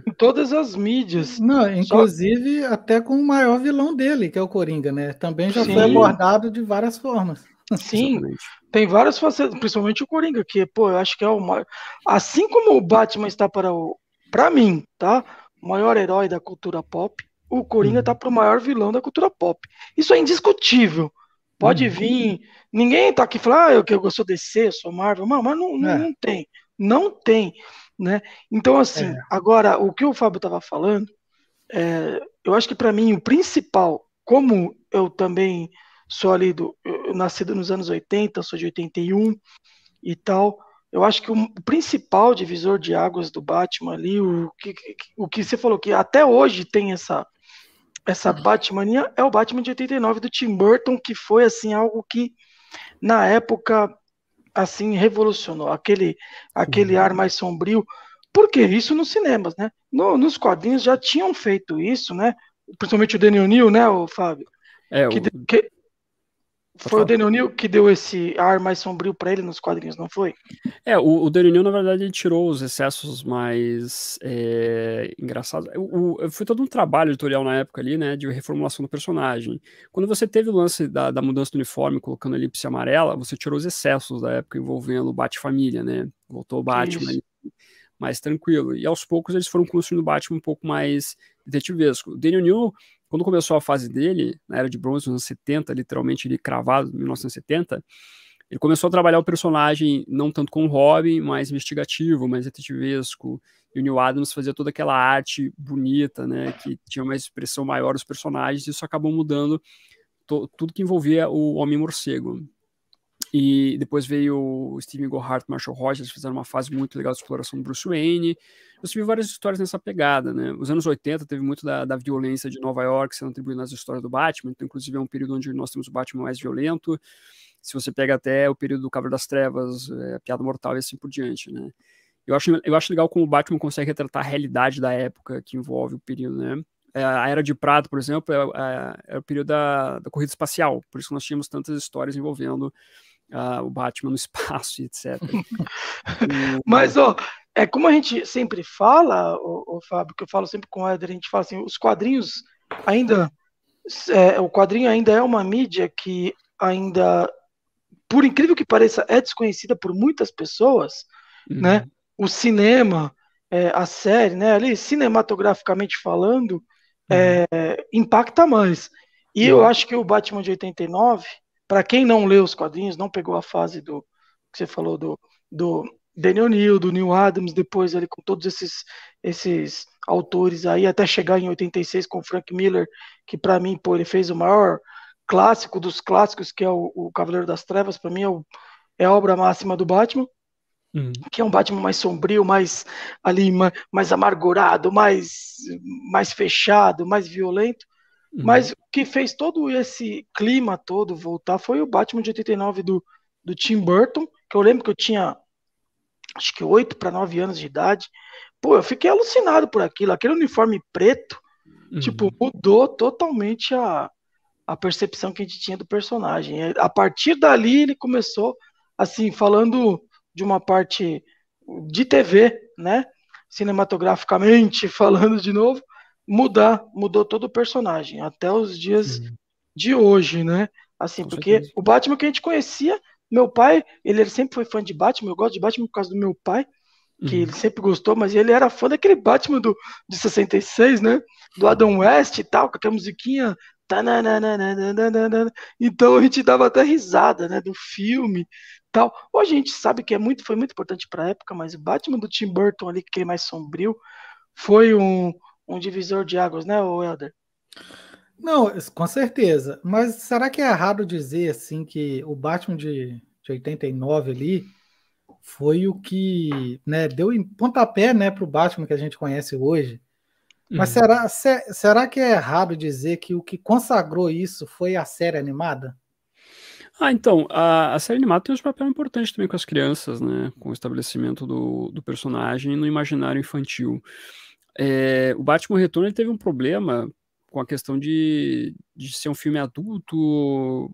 Em todas as mídias. Não, inclusive até com o maior vilão dele, que é o Coringa, né? Também já foi abordado de várias formas. Sim, exatamente. Tem várias facetas, principalmente o Coringa, que, pô, eu acho que é o maior. Assim como o Batman está para mim, tá? O maior herói da cultura pop, o Coringa tá para o maior vilão da cultura pop. Isso é indiscutível. Pode vir. Ninguém tá aqui falando, eu sou DC, eu sou Marvel, mas não tem. Não tem, né? Então, assim, agora, o que o Fábio tava falando, eu acho que para mim o principal, como eu também sou ali eu nascido nos anos 80, eu sou de 81 e tal, eu acho que o principal divisor de águas do Batman ali, o que você falou, que até hoje tem essa Batmania, é o Batman de 89 do Tim Burton, que foi assim algo que na época assim revolucionou, aquele ar mais sombrio. Por quê? Isso nos cinemas, né? Nos quadrinhos já tinham feito isso, né? Principalmente o Danny O'Neill, né, o Fábio? Foi o Danny O'Neill que deu esse ar mais sombrio para ele nos quadrinhos, não foi? O Danny O'Neill, na verdade, ele tirou os excessos mais engraçados. Foi todo um trabalho editorial na época ali, né, de reformulação do personagem. Quando você teve o lance da mudança do uniforme, colocando a elipse amarela, você tirou os excessos da época envolvendo o Bat-família, né? Voltou o Batman ali, mais tranquilo. E aos poucos eles foram construindo o Batman um pouco mais detetivesco. O Danny O'Neill, quando começou a fase dele, na Era de Bronze, nos anos 70, literalmente ele cravado, em 1970, ele começou a trabalhar o personagem não tanto com o Robin, mais investigativo, mais detetivesco, e o Neil Adams fazia toda aquela arte bonita, né, que tinha uma expressão maior dos personagens, e isso acabou mudando tudo que envolvia o Homem-Morcego. E depois veio o Steven Gohart e Marshall Rogers, fizeram uma fase muito legal de exploração do Bruce Wayne. Você viu várias histórias nessa pegada, né? Os anos 80 teve muito da violência de Nova York sendo atribuída nas histórias do Batman, então inclusive é um período onde nós temos o Batman mais violento. Se você pega até o período do Cavaleiro das Trevas, a Piada Mortal e assim por diante, né? Eu acho legal como o Batman consegue retratar a realidade da época que envolve o período, né? A Era de Prata, por exemplo, é o período da corrida espacial, por isso que nós tínhamos tantas histórias envolvendo o Batman no espaço, etc. Mas, como a gente sempre fala, o Fábio, que eu falo sempre com o Éder, a gente fala assim, os quadrinhos ainda... o quadrinho ainda é uma mídia que ainda, por incrível que pareça, é desconhecida por muitas pessoas, né? O cinema, a série, né? Ali, cinematograficamente falando, impacta mais. E eu acho que o Batman de 89... Para quem não leu os quadrinhos, não pegou a fase que você falou do Danny O'Neill, do Neil Adams, depois ali com todos esses autores aí, até chegar em 86 com o Frank Miller, que para mim, ele fez o maior clássico dos clássicos, que é o Cavaleiro das Trevas, para mim é a obra máxima do Batman, que é um Batman mais sombrio, mais ali, mais amargurado, mais fechado, mais violento. Mas o que fez todo esse clima todo voltar foi o Batman de 89 do Tim Burton, que eu lembro que eu tinha acho que 8 para 9 anos de idade. Eu fiquei alucinado por aquilo, aquele uniforme preto, tipo, mudou totalmente a percepção que a gente tinha do personagem. A partir dali ele começou, assim, falando de uma parte de TV, né? Cinematograficamente falando de novo, mudou todo o personagem, até os dias Sim, de hoje, né? Assim, com porque certeza. o Batman que a gente conhecia, meu pai, ele sempre foi fã de Batman, eu gosto de Batman por causa do meu pai, que ele sempre gostou, mas ele era fã daquele Batman de 66, né? Do Adam West e tal, com aquela musiquinha. Tananana. Então a gente dava até risada, né? Do filme tal. Hoje a gente sabe que foi muito importante para a época, mas o Batman do Tim Burton ali, que é mais sombrio, foi um divisor de águas, né, o Helder? Não, com certeza. Mas será que é errado dizer assim que o Batman de 89 ali foi o que, né, deu pontapé, né, para o Batman que a gente conhece hoje? Mas será que é errado dizer que o que consagrou isso foi a série animada? Então, a série animada tem um papel importante também com as crianças, né? Com o estabelecimento do personagem no imaginário infantil. O Batman Retorno ele teve um problema com a questão de ser um filme adulto,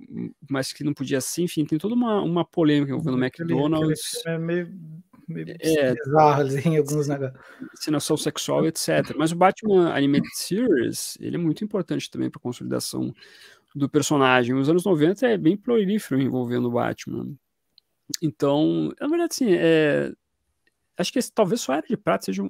mas que não podia ser, enfim, tem toda uma polêmica envolvendo o Aquele McDonald's, filme é meio é, bizarro ali, em alguns negócios. encenação sexual, etc. Mas o Batman Animated Series, ele é muito importante também para a consolidação do personagem. Os anos 90 é bem prolífero envolvendo o Batman. Então, na verdade, assim, acho que talvez só a Era de Prata seja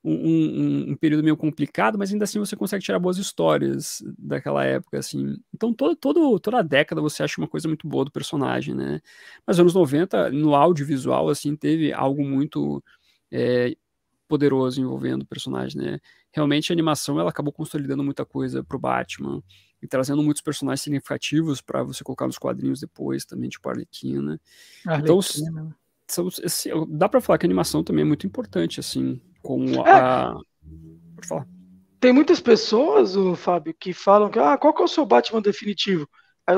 um período meio complicado, mas ainda assim você consegue tirar boas histórias daquela época, assim. Então, toda a década você acha uma coisa muito boa do personagem, né? Mas anos 90, no audiovisual, assim, teve algo muito é, poderoso envolvendo o personagem, né? Realmente a animação, ela acabou consolidando muita coisa pro Batman e trazendo muitos personagens significativos para você colocar nos quadrinhos depois, também, tipo a Arlequina. Então, Arlequina. dá pra falar que a animação também é muito importante, assim, como É, a. Pode falar. tem muitas pessoas, o Fábio, que falam que, qual que é o seu Batman definitivo? Aí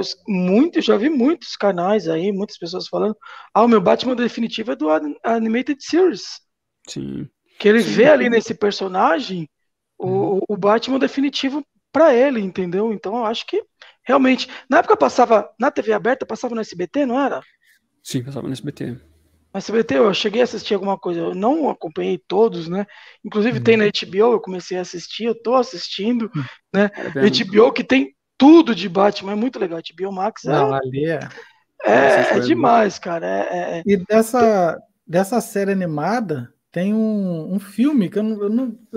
já vi muitos canais aí, muitas pessoas falando, o meu Batman definitivo é do Animated Series. Sim. Que ele Sim. vê ali nesse personagem o Batman definitivo para ele, entendeu? Então eu acho que realmente, na época passava na TV aberta, passava no SBT, não era? Sim, passava no SBT. No SBT eu cheguei a assistir alguma coisa, eu não acompanhei todos, né? Inclusive tem na HBO, eu comecei a assistir, eu tô assistindo, né? Vale a pena. HBO que tem tudo de Batman, é muito legal. HBO Max Não, ali é. Tem bastante é coisa. demais, cara. E dessa série animada, tem um filme que eu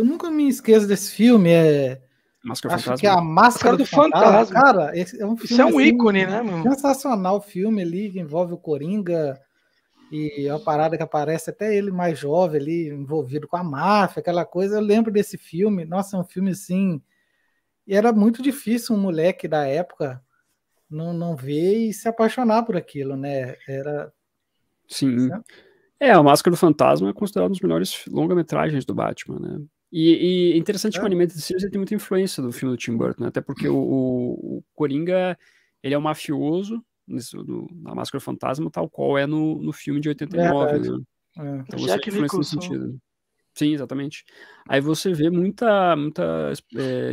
nunca me esqueço desse filme. Máscara Acho que é Fantasma. A Máscara do do Fantasma. Fantasma. Cara, esse é um Isso é filme um assim, ícone, né, meu? sensacional. O filme ali que envolve o Coringa e é uma parada que aparece até ele mais jovem ali, envolvido com a máfia, aquela coisa. Eu lembro desse filme. Nossa, é um filme assim. E era muito difícil um moleque da época não ver e se apaixonar por aquilo, né? Era. Sim. A Máscara do Fantasma é considerado um dos melhores longa-metragens do Batman, né? E é interessante que o Animated Series ele tem muita influência do filme do Tim Burton, né? Até porque o Coringa, ele é um mafioso na Máscara do Fantasma, tal qual é no filme de 89, Verdade. né? Então você vê Jack influência nesse Nicholson. sentido. Sim, exatamente. Aí você vê muita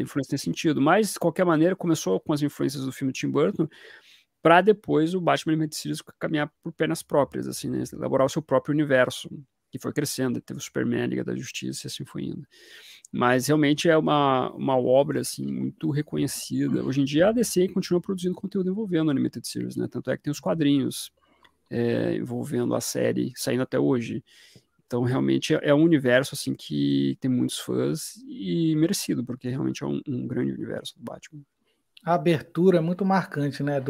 influência nesse sentido. Mas, de qualquer maneira, começou com as influências do filme de Tim Burton, para depois o Batman Animated Series caminhar por pernas próprias, assim, né? Elaborar o seu próprio universo, que foi crescendo, teve o Superman, Liga da Justiça e assim foi indo. Mas realmente é uma obra, assim, muito reconhecida. Hoje em dia a DC continua produzindo conteúdo envolvendo a Animated Series, né? Tanto é que tem os quadrinhos envolvendo a série, saindo até hoje. Então, realmente é um universo assim que tem muitos fãs e merecido, porque realmente é um grande universo do Batman. A abertura é muito marcante, né,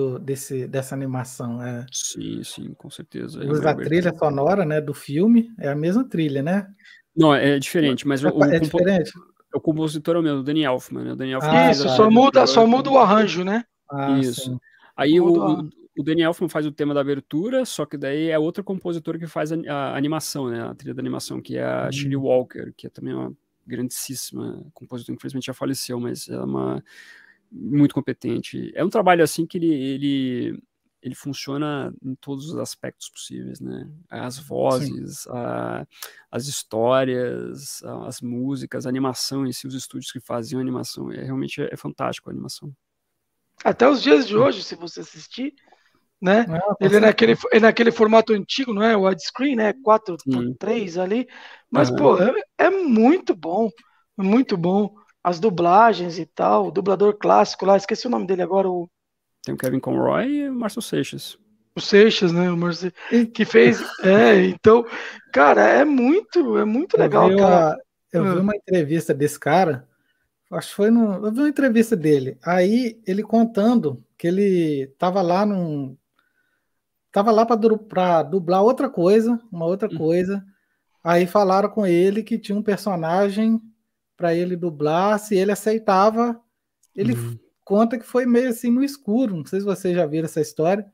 dessa animação. Sim, com certeza. Usa a trilha sonora, né, do filme, é a mesma trilha, né? Não, é diferente, mas É diferente? o compositor é o mesmo, o Danny Elfman, né? O Danny Elfman fez Isso, a só trilha muda o arranjo, né? Isso. Sim. Aí Muda. o Danny Elfman faz o tema da abertura, só que daí é outro compositor que faz a animação, né? A trilha da animação, que é a Shirley Walker, que é também uma grandíssima compositora, infelizmente já faleceu, mas é uma muito competente. É um trabalho assim que ele ele funciona em todos os aspectos possíveis, né? As Sim. vozes, as histórias, as músicas, a animação em si, os estúdios que faziam a animação, realmente é fantástico a animação. Até os dias de hoje, se você assistir, né? Ah, com Ele é certeza. naquele formato antigo, não é? O widescreen, né? Sim. 4:3 ali. Mas, Aham. pô, é muito bom. É muito bom. As dublagens e tal. O dublador clássico lá, esqueci o nome dele agora, o Tem o Kevin Conroy e o Márcio Seixas. Seixas, né? E Que fez. Então, cara, é muito eu legal vi aquela. eu vi uma entrevista desse cara, acho que foi eu vi uma entrevista dele. Aí ele contando que ele tava lá para dublar outra coisa, uma outra coisa. Aí falaram com ele que tinha um personagem para ele dublar, se ele aceitava. Ele conta que foi meio assim no escuro, não sei se vocês já viram essa história.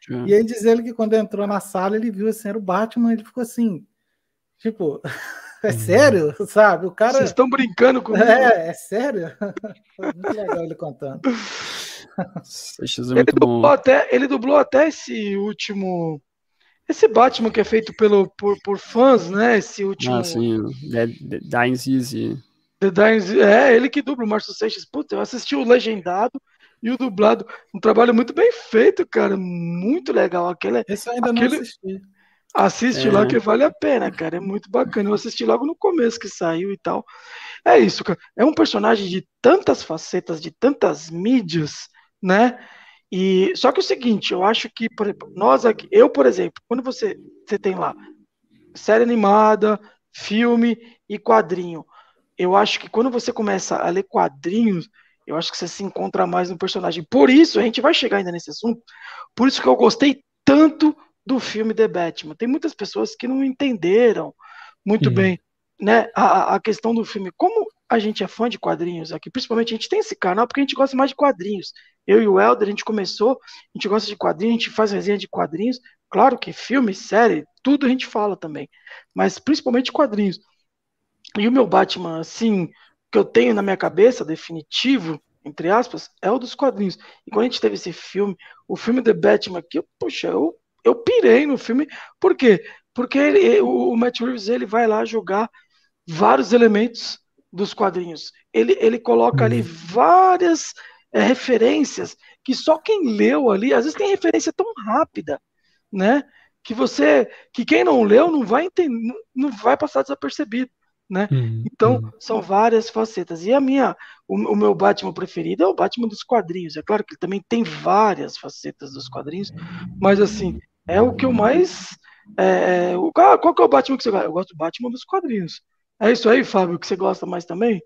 Já. E aí diz ele que quando entrou na sala, ele viu assim, era o Batman, ele ficou assim, tipo, é sério, sabe? O Vocês cara, estão brincando comigo? é sério? Foi muito legal ele contando. Seixas é muito bom. Ele dublou até esse último. Esse Batman que é feito por fãs, né? Esse último. Ah, sim, Dying Easy. The Dying. É, ele que dubla o Márcio Seixas. Puta, eu assisti o legendado e o dublado. Um trabalho muito bem feito, cara. Muito legal. Esse eu ainda não assisti. Assiste lá que vale a pena, cara. É muito bacana. Eu assisti logo no começo que saiu e tal. É isso, cara. É um personagem de tantas facetas, de tantas mídias, né? E só que é o seguinte, eu acho que, por exemplo, nós aqui, eu, por exemplo, quando você tem lá série animada, filme e quadrinho, eu acho que quando você começa a ler quadrinhos, eu acho que você se encontra mais no personagem. Por isso, a gente vai chegar ainda nesse assunto, por isso que eu gostei tanto do filme The Batman. Tem muitas pessoas que não entenderam muito bem, né, a questão do filme. Como a gente é fã de quadrinhos aqui, principalmente a gente tem esse canal porque a gente gosta mais de quadrinhos. Eu e o Helder, a gente começou, a gente gosta de quadrinhos, a gente faz resenha de quadrinhos. Claro que filme, série, tudo a gente fala também, mas principalmente quadrinhos. E o meu Batman, assim, que eu tenho na minha cabeça, definitivo, entre aspas, é o dos quadrinhos. E quando a gente teve esse filme, o filme The Batman aqui, poxa, eu pirei no filme. Por quê? Porque o Matt Reeves ele vai lá jogar vários elementos dos quadrinhos. Ele coloca ali várias referências que só quem leu ali, às vezes tem referência tão rápida, né? Que quem não leu não vai entender, não vai passar desapercebido, né? Então são várias facetas. E o meu Batman preferido é o Batman dos quadrinhos. É claro que ele também tem várias facetas dos quadrinhos, mas assim é o que eu mais qual que é o Batman que você gosta? Eu gosto do Batman dos quadrinhos. É isso aí, Fábio, que você gosta mais também?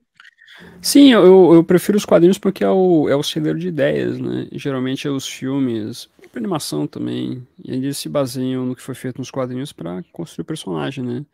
Sim, eu prefiro os quadrinhos porque é o celeiro de ideias, né? Geralmente é os filmes, a animação também, e eles se baseiam no que foi feito nos quadrinhos para construir o personagem, né?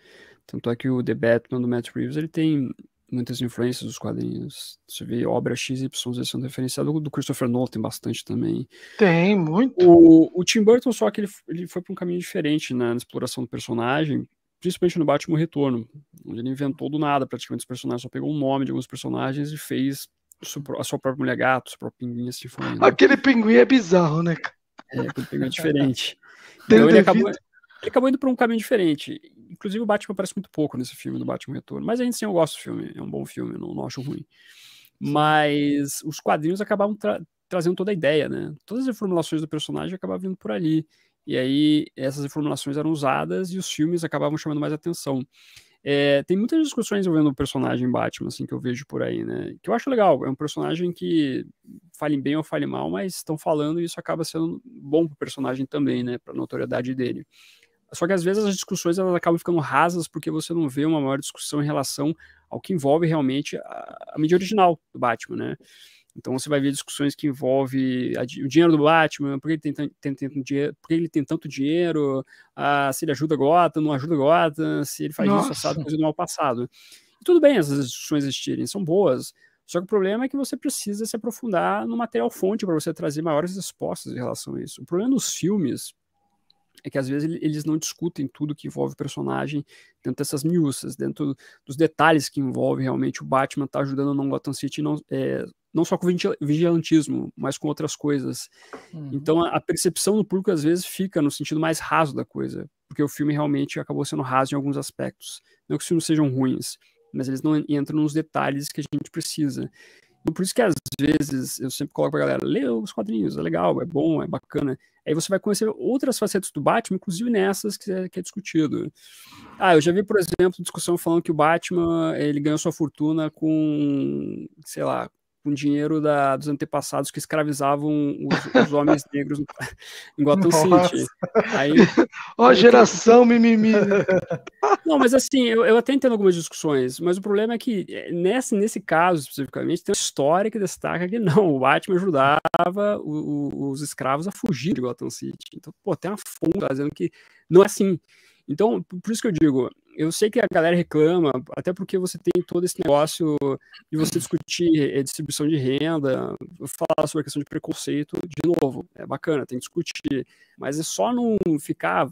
Tanto é que o The Batman do Matt Reeves, ele tem muitas influências dos quadrinhos. Você vê obra XY sendo referenciada, do Christopher Nolan tem bastante também. Tem, muito. O Tim Burton, só que ele foi para um caminho diferente na exploração do personagem, principalmente no Batman Retorno, onde ele inventou do nada praticamente os personagens, só pegou o nome de alguns personagens e fez a sua própria Mulher Gato, seu próprio Pinguim, assim foi, né? Aquele pinguim é bizarro, né? Aquele pinguim é diferente. Então ele acabou indo para um caminho diferente. Inclusive o Batman aparece muito pouco nesse filme do Batman Retorno, mas ainda assim eu gosto do filme, é um bom filme, não acho ruim. Mas os quadrinhos acabavam trazendo toda a ideia, né? Todas as reformulações do personagem acabavam vindo por ali. E aí essas reformulações eram usadas e os filmes acabavam chamando mais atenção. Tem muitas discussões envolvendo o personagem Batman, assim, que eu vejo por aí, né? Que eu acho legal. É um personagem que fale bem ou fale mal, mas estão falando e isso acaba sendo bom pro personagem também, né? Pra notoriedade dele. Só que às vezes as discussões elas acabam ficando rasas porque você não vê uma maior discussão em relação ao que envolve realmente a mídia original do Batman, né? Então você vai ver discussões que envolvem o dinheiro do Batman, por que ele tem tanto dinheiro, se ele ajuda Gotham, não ajuda Gotham, se ele faz isso, assado, coisa do mal passado. E tudo bem essas discussões existirem, são boas, só que o problema é que você precisa se aprofundar no material fonte para você trazer maiores respostas em relação a isso. O problema dos filmes é que às vezes eles não discutem tudo que envolve o personagem dentro dessas minúcias, dentro dos detalhes que envolve realmente o Batman tá ajudando no Gotham City, não só com vigilantismo, mas com outras coisas. Então a percepção do público às vezes fica no sentido mais raso da coisa, porque o filme realmente acabou sendo raso em alguns aspectos. Não que os filmes sejam ruins, mas eles não entram nos detalhes que a gente precisa. Então, por isso que às vezes eu sempre coloco pra galera, lê os quadrinhos, é legal, é bom, é bacana. Aí você vai conhecer outras facetas do Batman, inclusive nessas que é discutido. Eu já vi, por exemplo, discussão falando que o Batman, ele ganhou sua fortuna com, sei lá, com dinheiro dos antepassados que escravizavam os homens negros em Gotham City. Aí, geração mimimi. Não, mas assim, eu até entendo algumas discussões, mas o problema é que nesse caso, especificamente, tem uma história que destaca que não, o Batman ajudava os escravos a fugir de Gotham City. Então, tem uma fonte dizendo que não é assim. Então, por isso que eu digo, eu sei que a galera reclama, até porque você tem todo esse negócio de você discutir distribuição de renda, falar sobre a questão de preconceito, de novo, é bacana, tem que discutir, mas é só não ficar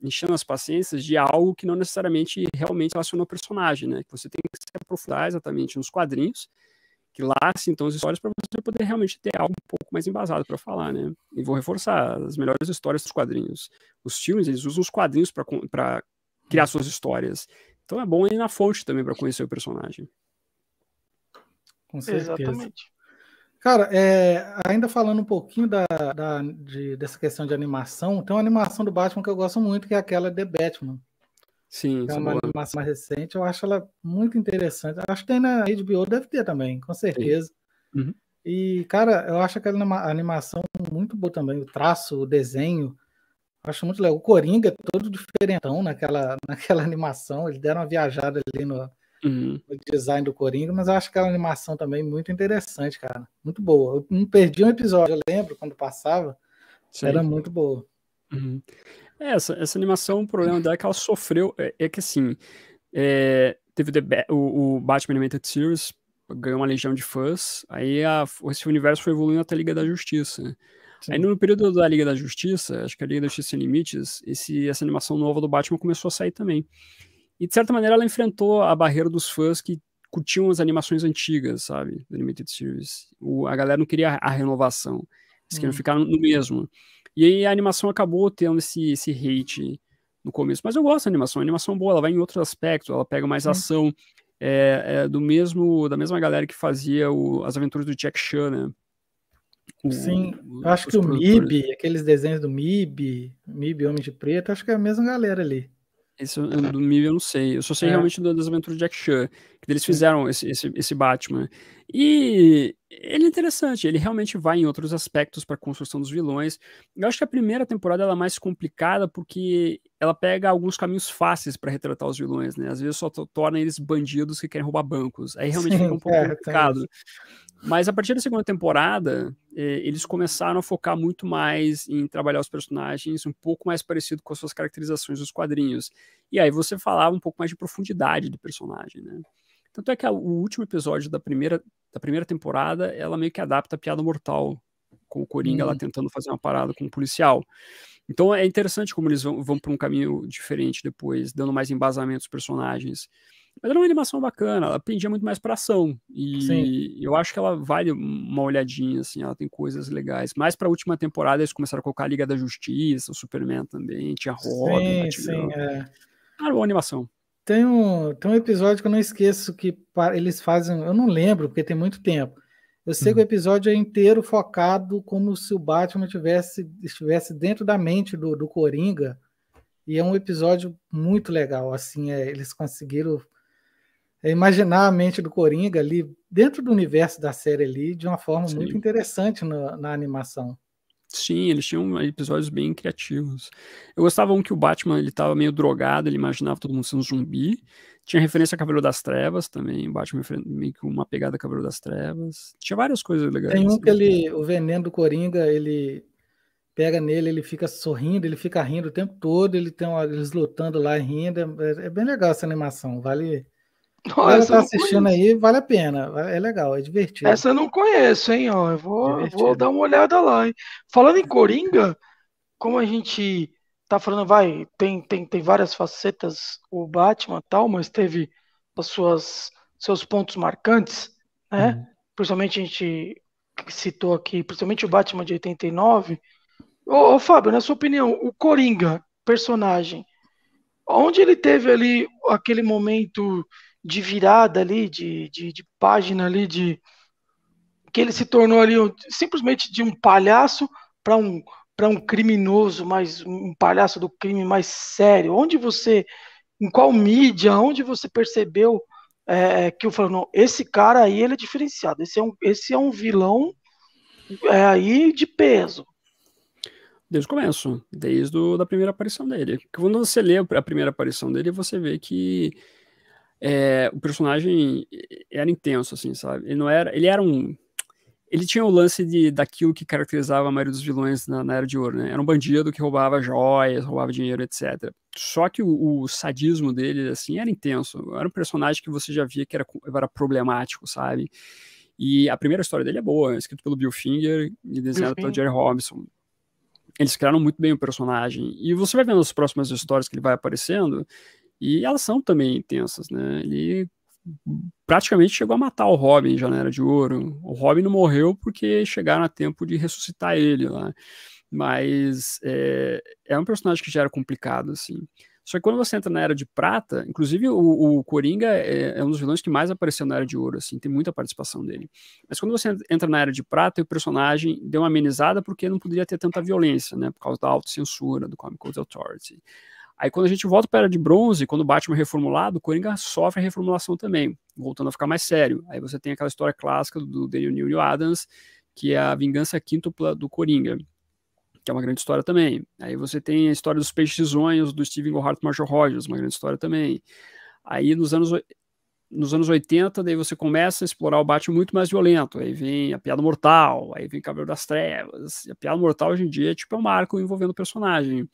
enchendo as paciências de algo que não necessariamente realmente relaciona ao personagem, né? Que você tem que se aprofundar exatamente nos quadrinhos, que lá sim estão as histórias para você poder realmente ter algo um pouco mais embasado para falar, né? E vou reforçar, as melhores histórias dos quadrinhos. Os filmes, eles usam os quadrinhos para criar suas histórias. Então é bom ir na fonte também para conhecer o personagem. Com certeza. Exatamente. Cara, ainda falando um pouquinho dessa questão de animação, tem uma animação do Batman que eu gosto muito, que é aquela The Batman. Sim, é uma animação mais recente, eu acho ela muito interessante. Acho que tem na HBO, deve ter também, com certeza. Uhum. E, cara, eu acho aquela animação muito boa também, o traço, o desenho, acho muito legal. O Coringa é todo diferentão naquela animação, eles deram uma viajada ali no design do Coringa, mas eu acho aquela animação também muito interessante, cara, muito boa. Eu não perdi um episódio, eu lembro, quando passava, era muito boa. Uhum. Essa animação, o problema dela é que ela sofreu, que assim, teve o Batman Animated Series, ganhou uma legião de fãs, aí esse universo foi evoluindo até a Liga da Justiça. Sim. Aí no período da Liga da Justiça, acho que a Liga da Justiça Sem Limites, essa animação nova do Batman começou a sair também. E de certa maneira ela enfrentou a barreira dos fãs que curtiam as animações antigas, sabe, da Animated Series. A galera não queria a renovação, eles queriam ficar no mesmo. E aí a animação acabou tendo esse hate no começo. Mas eu gosto da animação. A animação boa, ela vai em outros aspectos, ela pega mais ação. Da mesma galera que fazia as aventuras do Jack Chan, né? Sim, eu acho que o MIB, aqueles desenhos do MIB Homem de Preto, acho que é a mesma galera ali. Esse do MIB eu não sei. Eu só sei realmente das aventuras do Jack Chan, que eles fizeram esse Batman. E ele é interessante, ele realmente vai em outros aspectos para a construção dos vilões. Eu acho que a primeira temporada ela é mais complicada porque ela pega alguns caminhos fáceis para retratar os vilões, né? Às vezes só torna eles bandidos que querem roubar bancos. Aí realmente fica um pouco complicado. Mas a partir da segunda temporada, eles começaram a focar muito mais em trabalhar os personagens um pouco mais parecido com as suas caracterizações dos quadrinhos. E aí você falava um pouco mais de profundidade do personagem, né? Tanto é que o último episódio da primeira temporada, ela meio que adapta a Piada Mortal, com o Coringa lá tentando fazer uma parada com um policial. Então é interessante como eles vão para um caminho diferente depois, dando mais embasamento aos personagens. Mas era uma animação bacana, ela pendia muito mais para ação. E eu acho que ela vale uma olhadinha, assim, ela tem coisas legais. Mais para a última temporada eles começaram a colocar a Liga da Justiça, o Superman também, tinha Robin. Era uma animação. Tem um episódio que eu não esqueço que eles fazem, eu não lembro, porque tem muito tempo. Eu sei que o episódio é inteiro focado como se o Batman estivesse dentro da mente do Coringa. E é um episódio muito legal, assim, eles conseguiram imaginar a mente do Coringa ali, dentro do universo da série ali, de uma forma muito interessante na animação. Sim, eles tinham episódios bem criativos. Eu gostava que o Batman, ele tava meio drogado, ele imaginava todo mundo sendo um zumbi. Tinha referência a Cavaleiro das Trevas também, o Batman meio que uma pegada a Cavaleiro das Trevas. Tinha várias coisas legais. Tem um que o veneno do Coringa, ele pega nele, ele fica sorrindo, ele fica rindo o tempo todo, eles lutando lá e rindo. É bem legal essa animação, vale... Você tá assistindo aí, vale a pena. É legal, é divertido. Essa eu não conheço, hein? Eu vou dar uma olhada lá, hein? Falando em Coringa, como a gente tá falando, tem várias facetas o Batman e tal, mas teve seus pontos marcantes, né? Principalmente a gente citou aqui, principalmente o Batman de 89. Ô, Fábio, na sua opinião, o Coringa, personagem, onde ele teve ali aquele momento de virada ali, de página ali, que ele se tornou ali simplesmente de um palhaço para um criminoso, mais um palhaço do crime mais sério? Em qual mídia, onde você percebeu que eu falo, não, esse cara aí ele é diferenciado, esse é um vilão aí de peso? Desde o começo, da primeira aparição dele. Quando você lê a primeira aparição dele, você vê que o personagem era intenso, assim, sabe? Ele tinha o lance daquilo que caracterizava a maioria dos vilões na Era de Ouro, né? Era um bandido que roubava joias, roubava dinheiro, etc. Só que o sadismo dele, assim, era intenso. Era um personagem que você já via que era problemático, sabe? E a primeira história dele é boa, escrito pelo Bill Finger e desenhado pelo Jerry Robinson. Eles criaram muito bem o personagem. E você vai vendo as próximas histórias que ele vai aparecendo, e elas são também intensas, né? Ele praticamente chegou a matar o Robin já na Era de Ouro. O Robin não morreu porque chegaram a tempo de ressuscitar ele lá. Mas é um personagem que já era complicado, assim. Só que quando você entra na Era de Prata, inclusive o Coringa é um dos vilões que mais apareceu na Era de Ouro, assim, tem muita participação dele. Mas quando você entra na Era de Prata, o personagem deu uma amenizada porque não poderia ter tanta violência, né, por causa da autocensura do Comic Code Authority. Aí quando a gente volta para a Era de Bronze, quando o Batman é reformulado, o Coringa sofre a reformulação também, voltando a ficar mais sério. Aí você tem aquela história clássica do Daniel Neal Adams, que é a vingança quíntupla do Coringa, que é uma grande história também. Aí você tem a história dos Peixes Risonhos, do Steven Gohart e Marshall Rogers, uma grande história também. Aí nos anos 80, daí você começa a explorar o Batman muito mais violento. Aí vem a Piada Mortal, aí vem Cavaleiro das Trevas. E a Piada Mortal hoje em dia é um marco envolvendo o personagem.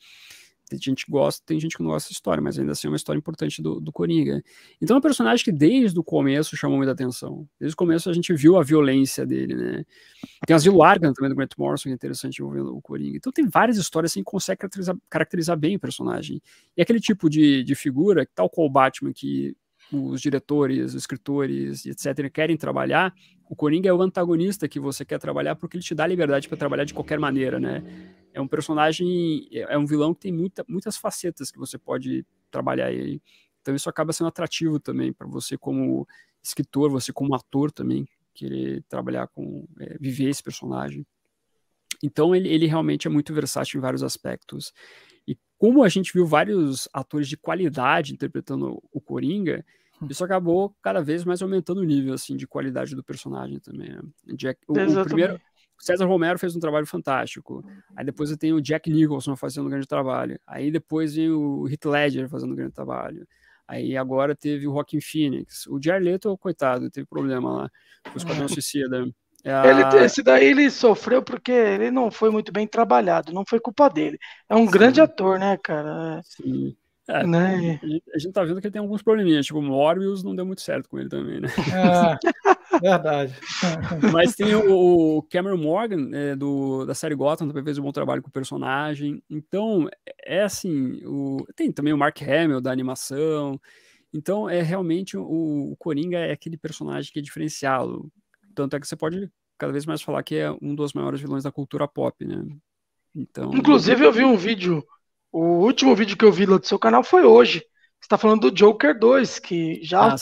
Tem gente que gosta, tem gente que não gosta dessa história, mas ainda assim é uma história importante do Coringa. Então é um personagem que desde o começo chamou muita atenção. Desde o começo a gente viu a violência dele, né? Tem Asilo Arkham também do Grant Morrison, que é interessante envolvendo o Coringa. Então tem várias histórias assim que consegue caracterizar bem o personagem. E aquele tipo de figura, tal qual o Batman, que os diretores, os escritores, etc., querem trabalhar, o Coringa é o antagonista que você quer trabalhar porque ele te dá liberdade para trabalhar de qualquer maneira, né? É um personagem, é um vilão que tem muitas facetas que você pode trabalhar ele. Então isso acaba sendo atrativo também para você como escritor, você como ator também, querer trabalhar viver esse personagem. Então ele realmente é muito versátil em vários aspectos. E como a gente viu vários atores de qualidade interpretando o Coringa, isso acabou cada vez mais aumentando o nível assim, de qualidade do personagem também. Né? O primeiro, César Romero fez um trabalho fantástico. Aí depois tem o Jack Nicholson fazendo um grande trabalho. Aí depois vem o Heath Ledger fazendo um grande trabalho. Aí agora teve o Joaquin Phoenix. O Jared Leto, coitado, teve problema lá. Foi o Esquadrão Suicida. Esse daí ele sofreu porque ele não foi muito bem trabalhado, não foi culpa dele. É um grande ator, né, cara? Sim. Né? A gente tá vendo que ele tem alguns probleminhas, tipo, o Morbius não deu muito certo com ele também, né? Verdade. Mas tem o Cameron Morgan, da série Gotham, também fez um bom trabalho com o personagem. Então, assim, tem também o Mark Hamill, da animação. Então, realmente, o Coringa é aquele personagem que é diferenciado. Tanto é que você pode cada vez mais falar que é um dos maiores vilões da cultura pop, né? Então... Inclusive, eu vi um vídeo, o último vídeo que eu vi lá do seu canal foi hoje. Você está falando do Joker 2, que já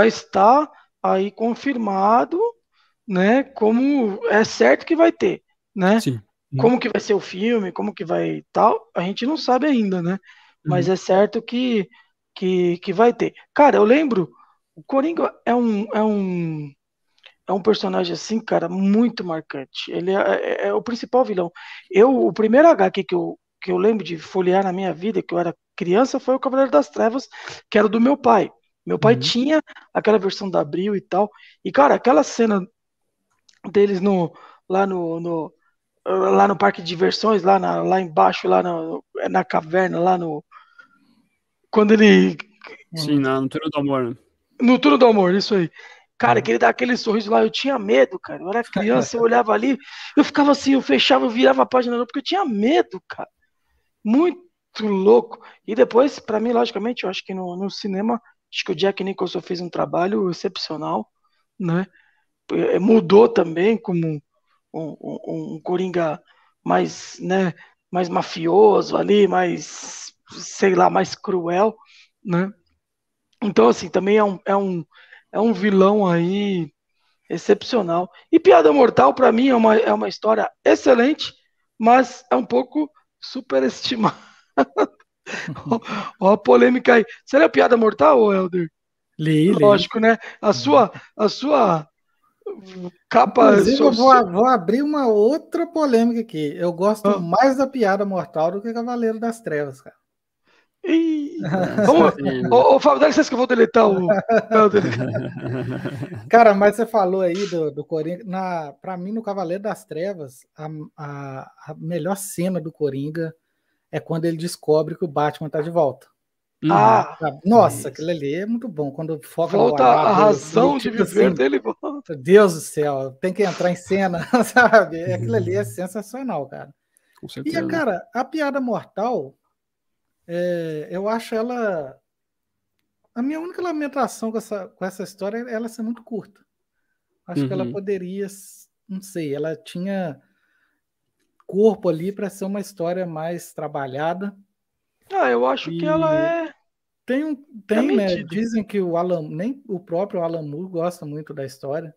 está aí confirmado, né? Como é certo que vai ter, né? Sim. Como que vai ser o filme, como que vai tal, a gente não sabe ainda, né? Mas é certo que vai ter. Cara, eu lembro, o Coringa é um personagem assim, cara, muito marcante. Ele é o principal vilão. O primeiro HQ que eu lembro de folhear na minha vida, que eu era criança, foi o Cavaleiro das Trevas, que era do meu pai. Meu pai tinha aquela versão da Abril e tal. E, cara, aquela cena deles lá no parque de diversões, lá embaixo, lá na caverna, quando ele... Sim, no Túnel do Amor. No Túnel do Amor, isso aí. Cara, que ele dá aquele sorriso lá, eu tinha medo, cara. Eu era criança, eu olhava ali, eu ficava assim, eu fechava, eu virava a página, porque eu tinha medo, cara. Muito louco. E depois, pra mim, logicamente, eu acho que no cinema, acho que o Jack Nicholson fez um trabalho excepcional, né? Mudou também como um Coringa mais, né, mais mafioso ali, mais, sei lá, mais cruel, né? Então, assim, também é um vilão aí excepcional. E Piada Mortal, para mim, é uma história excelente, mas é um pouco superestimada. Ó a polêmica aí. Seria Piada Mortal, ô Helder? Li. Lógico, né? A sua capa. Inclusive, eu vou abrir uma outra polêmica aqui. Eu gosto mais da Piada Mortal do que Cavaleiro das Trevas, cara. Vamos, ô, Fábio, dá licença que eu vou deletar o Helder. Cara, mas você falou aí do Coringa. Pra mim, no Cavaleiro das Trevas, a melhor cena do Coringa é quando ele descobre que o Batman tá de volta. Nossa, aquilo ali é muito bom. Quando foca volta no a razão assim, de viver dele. Volta. Deus do céu, tem que entrar em cena, sabe? Aquilo ali é sensacional, cara. Com certeza. E, cara, a Piada Mortal, eu acho ela... A minha única lamentação com essa história é ela ser muito curta. Acho que ela poderia, não sei, ela tinha corpo ali para ser uma história mais trabalhada. Eu acho que ela é... Tem, né? Dizem que nem o próprio Alan Moore gosta muito da história.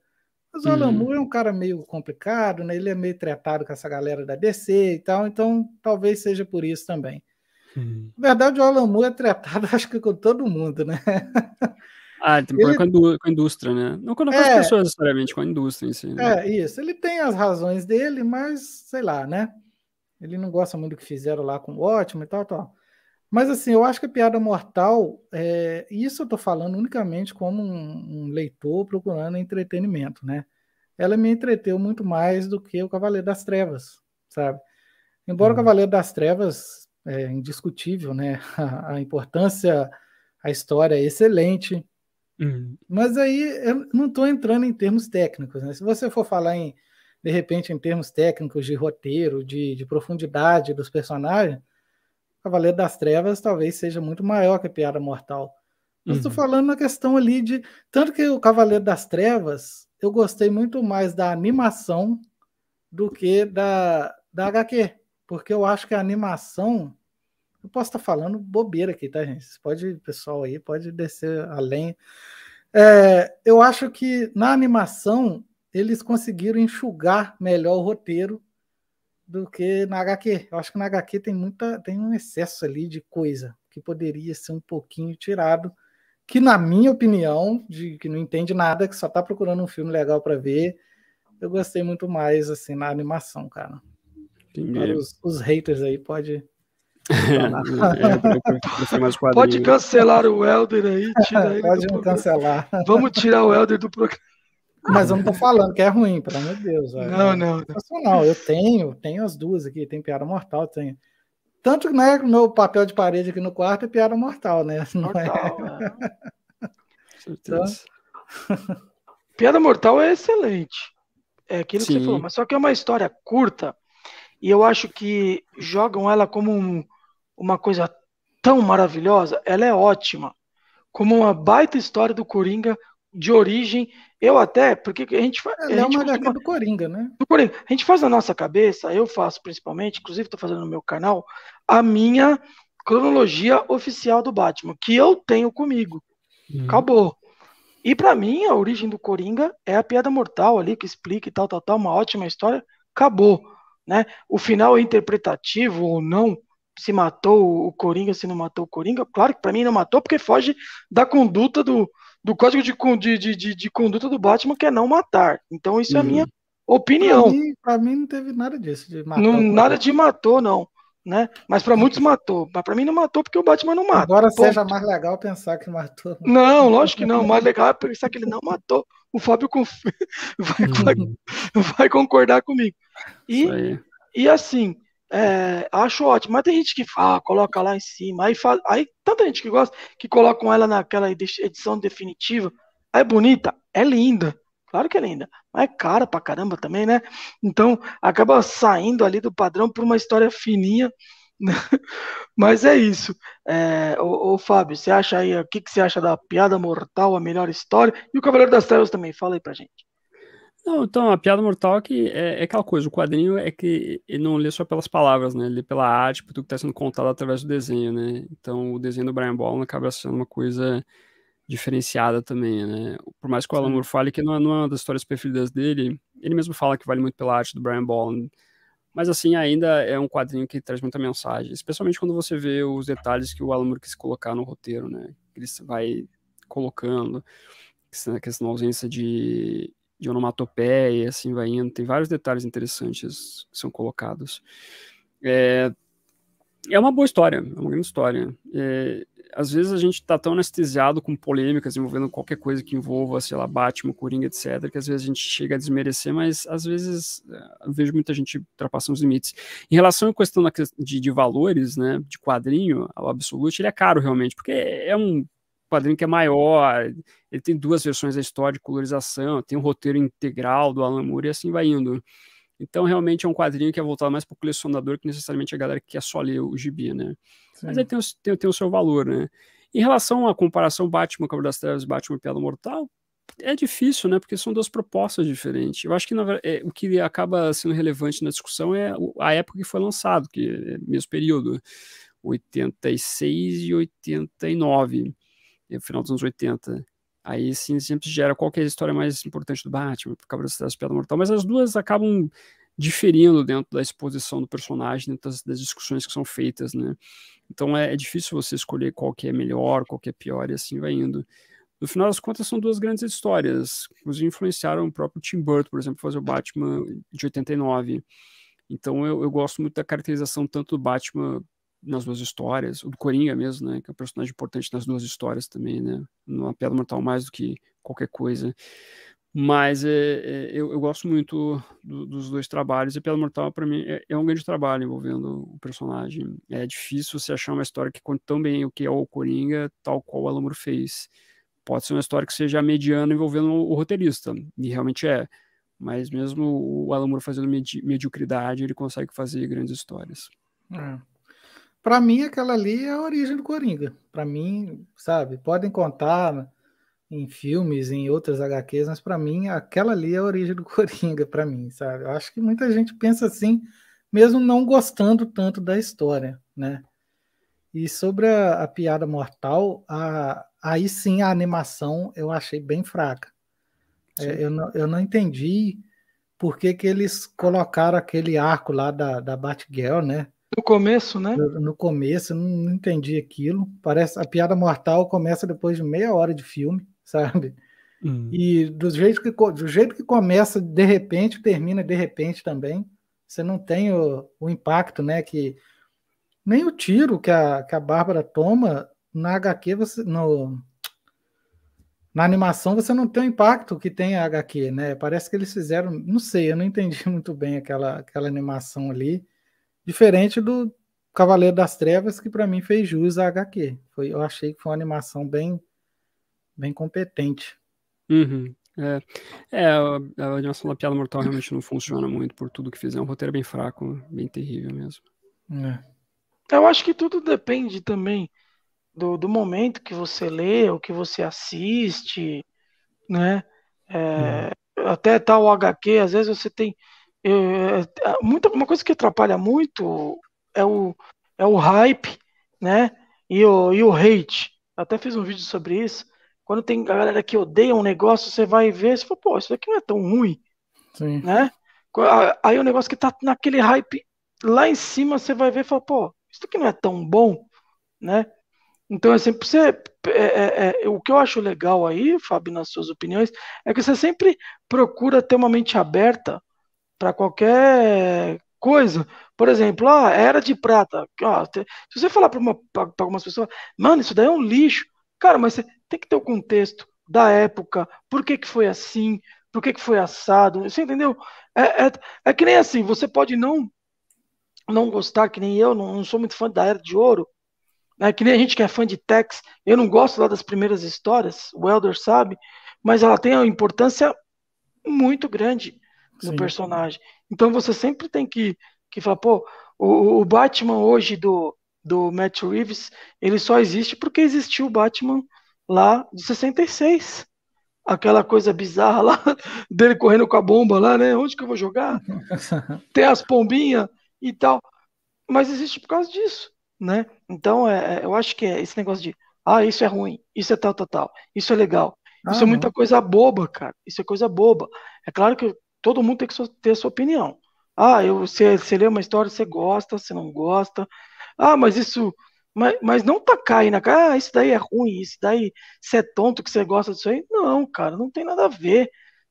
Mas o Alan Moore é um cara meio complicado, né? Ele é meio tretado com essa galera da DC e tal, então talvez seja por isso também. Na verdade, o Alan Moore é tretado, acho que com todo mundo, né? Tem com a indústria, né? Não com as pessoas necessariamente, com a indústria em si. Né? Isso. Ele tem as razões dele, mas sei lá, né? Ele não gosta muito do que fizeram lá com o Watchmen e tal. Mas assim, eu acho que a Piada Mortal, isso eu tô falando unicamente como um leitor procurando entretenimento, né? Ela me entreteu muito mais do que o Cavaleiro das Trevas, sabe? Embora o Cavaleiro das Trevas é indiscutível, né? A importância, a história é excelente, mas aí eu não estou entrando em termos técnicos, né? Se você for falar de repente, em termos técnicos de roteiro, de profundidade dos personagens, Cavaleiro das Trevas talvez seja muito maior que a Piada Mortal. Mas estou falando na questão ali de... Tanto que o Cavaleiro das Trevas, eu gostei muito mais da animação do que da HQ. Porque eu acho que a animação... Eu posso estar falando bobeira aqui, tá, gente? O pessoal aí pode descer além. Eu acho que na animação eles conseguiram enxugar melhor o roteiro do que na HQ. Eu acho que na HQ tem um excesso ali de coisa que poderia ser um pouquinho tirado, que na minha opinião, de que não entende nada, que só tá procurando um filme legal para ver, eu gostei muito mais assim na animação, cara. Para os haters aí, pode... Pode cancelar o Helder aí, tira ele pode do programa. Cancelar. Vamos tirar o Helder do programa. Mas eu não tô falando que é ruim, pelo amor de Deus. Não. Sensacional. Eu tenho as duas aqui, tem Piada Mortal, tenho. Tanto que, né, o meu papel de parede aqui no quarto é Piada Mortal, né? Mortal, então... Piada Mortal é excelente. É aquilo que você falou, mas só que é uma história curta e eu acho que jogam ela como uma coisa tão maravilhosa. Ela é ótima. Como uma baita história do Coringa de origem. Eu até, porque a gente faz. Ela é uma HQ do Coringa, né? Do Coringa. A gente faz na nossa cabeça, eu faço principalmente, inclusive estou fazendo no meu canal, a minha cronologia oficial do Batman, que eu tenho comigo. Acabou. E para mim, a origem do Coringa é a Piada Mortal ali, que explica e tal, uma ótima história. Acabou. Né? O final é interpretativo ou não, se matou o Coringa, se não matou o Coringa. Claro que para mim não matou, porque foge da conduta do código de conduta do Batman, que é não matar. Então isso é a minha opinião. Para mim não teve nada disso, de matar. Nada de matou, não. Né? Mas para muitos matou. Mas para mim não matou, porque o Batman não mata. Agora seja mais legal pensar que matou. Não, lógico que não. O mais legal é pensar que ele não matou. O Fábio vai concordar comigo. E assim, acho ótimo. Mas tem gente que fala, coloca lá em cima. Aí tanta gente que gosta, que colocam ela naquela edição definitiva. É bonita? é linda, claro que é linda, mas é cara pra caramba também, né? Então acaba saindo ali do padrão por uma história fininha, né? Mas é isso. Ô, Fábio, você acha aí, o que você acha da Piada Mortal, a melhor história? E o Cavaleiro das Trevas também, fala aí pra gente. Não, então, a piada mortal é que é aquela coisa, o quadrinho é que ele não lê só pelas palavras, né? Ele lê pela arte, por tudo que está sendo contado através do desenho, né? Então, o desenho do Brian Bolland acaba sendo uma coisa diferenciada também, né? Por mais que o Alan Moore fale que não é uma das histórias preferidas dele, ele mesmo fala que vale muito pela arte do Brian Bolland. Mas, assim, ainda é um quadrinho que traz muita mensagem, especialmente quando você vê os detalhes que o Alan Moore quis colocar no roteiro, né? Ele vai colocando, a questão da ausência de onomatopeia, e assim vai indo. Tem vários detalhes interessantes que são colocados. É uma boa história, é uma grande história. Às vezes a gente está tão anestesiado com polêmicas envolvendo qualquer coisa que envolva, sei lá, Batman, Coringa, etc., que às vezes a gente chega a desmerecer, mas às vezes eu vejo muita gente ultrapassando os limites. Em relação à questão de valores, né, de quadrinho, ao Absolute, ele é caro realmente, porque é um quadrinho que é maior, ele tem 2 versões da história de colorização, tem um roteiro integral do Alan Moore e assim vai indo. Então, realmente é um quadrinho que é voltado mais para o colecionador que necessariamente a galera que quer só ler o gibi, né? Sim. Mas ele tem o seu valor, né? Em relação à comparação Batman, Cavaleiro das Trevas, Batman, Piada Mortal, é difícil, né? Porque são 2 propostas diferentes. Eu acho que o que acaba sendo relevante na discussão é a época que foi lançado, que é o mesmo período, 86 e 89, no final dos anos 80. Aí sim sempre gera qual que é a história mais importante do Batman, Cavaleiro das Trevas, Piada Mortal, mas as duas acabam diferindo dentro da exposição do personagem, dentro das discussões que são feitas, né? Então é difícil você escolher qual que é melhor, qual que é pior, e assim vai indo. No final das contas, são 2 grandes histórias, inclusive influenciaram o próprio Tim Burton, por exemplo, fazer o Batman de 89. Então eu gosto muito da caracterização tanto do Batman nas 2 histórias, o do Coringa mesmo, né, que é um personagem importante nas 2 histórias também, né, numa Piada Mortal mais do que qualquer coisa, mas eu gosto muito dos 2 trabalhos, e Piada Mortal para mim é um grande trabalho envolvendo o personagem. É difícil você achar uma história que conte tão bem o que é o Coringa, tal qual o Alan Moore fez. Pode ser uma história que seja mediana envolvendo o roteirista, e realmente mas mesmo o Alan Moore fazendo mediocridade, ele consegue fazer grandes histórias. Para mim, aquela ali é a origem do Coringa. Para mim, sabe, podem contar em filmes, em outras HQs, mas para mim, aquela ali é a origem do Coringa, para mim, sabe? Eu acho que muita gente pensa assim, mesmo não gostando tanto da história, né? E sobre a Piada Mortal, aí sim a animação eu achei bem fraca. Eu não entendi por que eles colocaram aquele arco lá da Batgirl, né? No começo, né? No começo, eu não entendi aquilo. Parece a Piada Mortal começa depois de meia hora de filme, sabe? E do jeito que começa de repente, termina de repente também. Você não tem o impacto, né? Que nem o tiro que a Bárbara toma na HQ, na animação você não tem o impacto que tem a HQ, né? Parece que eles fizeram, não sei, eu não entendi muito bem aquela animação ali. Diferente do Cavaleiro das Trevas, que para mim fez jus à HQ. Eu achei que foi uma animação bem, bem competente. A animação da Piada Mortal realmente não funciona muito por tudo que fizeram. O roteiro é bem fraco, bem terrível mesmo. Eu acho que tudo depende também do momento que você lê, ou que você assiste, né? Até tal HQ, às vezes você tem uma coisa que atrapalha muito é o hype, né? E o hate. Eu até fiz um vídeo sobre isso. Quando tem galera que odeia um negócio, você vai ver e você fala, pô, isso daqui não é tão ruim. Sim. Né? Aí o negócio que tá naquele hype lá em cima, você vai ver e fala, pô, isso daqui não é tão bom, né? Então, assim, o que eu acho legal aí, Fábio, nas suas opiniões, é que você sempre procura ter uma mente aberta para qualquer coisa. Por exemplo, Era de Prata. Se você falar para algumas pessoas, mano, isso daí é um lixo. Cara, mas você tem que ter o contexto da época, por que foi assim, por que foi assado, você entendeu? É que nem assim, você pode não gostar, que nem eu, não sou muito fã da Era de Ouro, né? Que nem a gente que é fã de Tex, eu não gosto lá das primeiras histórias, o Elder sabe, mas ela tem uma importância muito grande no Sim. personagem. Então você sempre tem que falar, pô, o Batman hoje do Matt Reeves, ele só existe porque existiu o Batman lá de 66. Aquela coisa bizarra lá, dele correndo com a bomba lá, né? Onde que eu vou jogar? Tem as pombinhas e tal. Mas existe por causa disso, né? Então, eu acho que esse negócio de, isso é ruim, isso é tal, tal, tal, isso é legal. Isso é muita Não. coisa boba, cara. Isso é coisa boba. É claro que todo mundo tem que ter a sua opinião. Você lê uma história, você gosta, você não gosta. Mas isso. Mas não tacar aí na cara, isso daí é ruim, isso daí, você é tonto que você gosta disso aí. Não, cara, não tem nada a ver,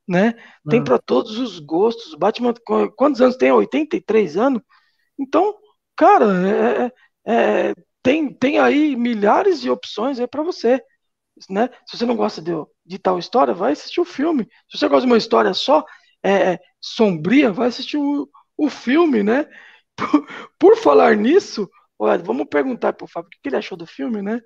né? Tem Não. para todos os gostos. Batman, quantos anos tem? 83 anos? Então, cara, tem aí milhares de opções aí para você, né? Se você não gosta de tal história, vai assistir o filme. Se você gosta de uma história só, sombria, vai assistir o filme, né? Por falar nisso, olha, vamos perguntar pro Fábio o que ele achou do filme, né?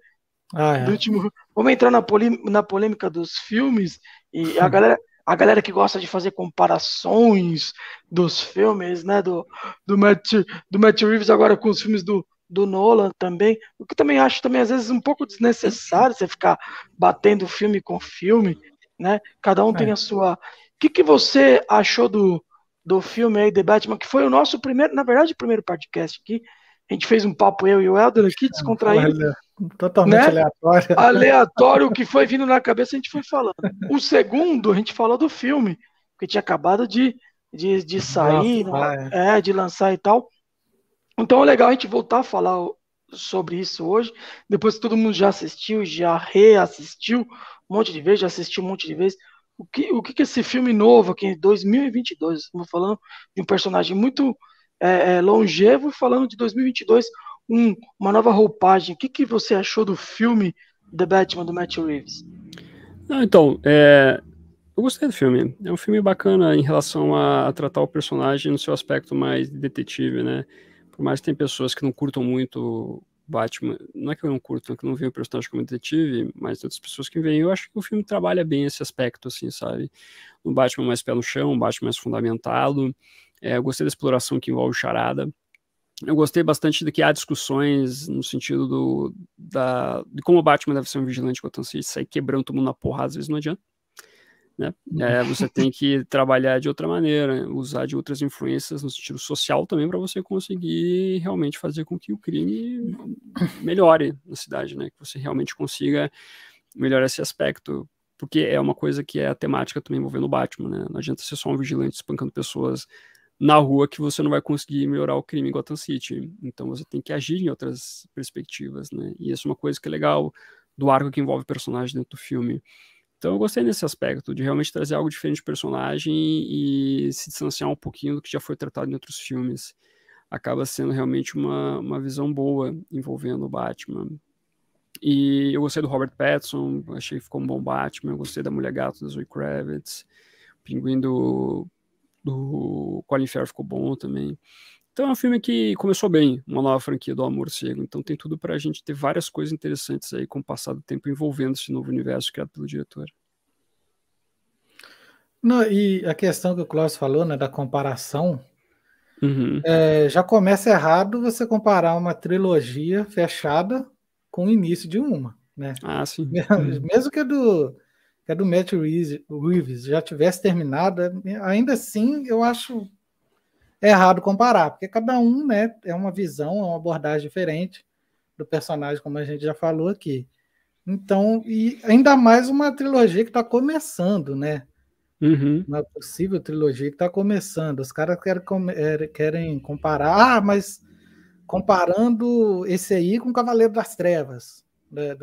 Do último, vamos entrar na polêmica dos filmes e a galera que gosta de fazer comparações dos filmes, né? Do Matt Reeves agora com os filmes do Nolan também. O que também acho também às vezes um pouco desnecessário você ficar batendo filme com filme, né? Cada um tem a sua. O que você achou do filme aí, The Batman, que foi o nosso primeiro, na verdade, primeiro podcast aqui. A gente fez um papo, eu e o Helder aqui, descontraído. Totalmente né? aleatório. Aleatório, o que foi vindo na cabeça a gente foi falando. O segundo, a gente falou do filme, que tinha acabado de sair, de lançar e tal. Então é legal a gente voltar a falar sobre isso hoje, depois que todo mundo já assistiu, já reassistiu um monte de vezes, já assistiu um monte de vezes. O que esse filme novo aqui em 2022, estamos falando de um personagem muito longevo, falando de 2022, uma nova roupagem. O que você achou do filme The Batman, do Matt Reeves? Não, então, eu gostei do filme. É um filme bacana em relação a tratar o personagem no seu aspecto mais detetive, né? Por mais que tem pessoas que não curtam muito Batman, não é que eu não curto, é que não veem o personagem como detetive, mas tem outras pessoas que veem. Eu acho que o filme trabalha bem esse aspecto, assim, sabe? Um Batman mais pé no chão, um Batman mais fundamentado. Eu gostei da exploração que envolve o Charada. Eu gostei bastante de que há discussões no sentido de como o Batman deve ser um vigilante Gotham City, sair quebrando todo mundo na porrada, às vezes não adianta. Né? Você tem que trabalhar de outra maneira, usar de outras influências no sentido social também para você conseguir realmente fazer com que o crime melhore na cidade, né? Que você realmente consiga melhorar esse aspecto, porque é uma coisa que é a temática também envolvendo o Batman, né? Não adianta ser só um vigilante espancando pessoas na rua que você não vai conseguir melhorar o crime em Gotham City. Então você tem que agir em outras perspectivas, né? E isso é uma coisa que é legal do arco que envolve personagem dentro do filme. Então eu gostei nesse aspecto, de realmente trazer algo diferente de personagem e se distanciar um pouquinho do que já foi tratado em outros filmes. Acaba sendo realmente uma visão boa envolvendo o Batman. E eu gostei do Robert Pattinson, achei que ficou um bom Batman, eu gostei da Mulher Gato da Zoe Kravitz, o Pinguim do Colin Farrell ficou bom também. Então é um filme que começou bem, uma nova franquia do Morcego. Então tem tudo pra gente ter várias coisas interessantes aí com o passar do tempo envolvendo esse novo universo criado pelo diretor. Não, e a questão que o Klaus falou, né, da comparação, Uhum. Já começa errado você comparar uma trilogia fechada com o início de uma, né? Ah, sim. Mesmo que a do Matt Reeves já tivesse terminado, ainda assim eu acho errado comparar, porque cada um, né, é uma visão, é uma abordagem diferente do personagem, como a gente já falou aqui. Então, e ainda mais uma trilogia que está começando, né? Uhum. Uma possível trilogia que está começando. Os caras querem comparar, mas comparando esse aí com o Cavaleiro das Trevas, né,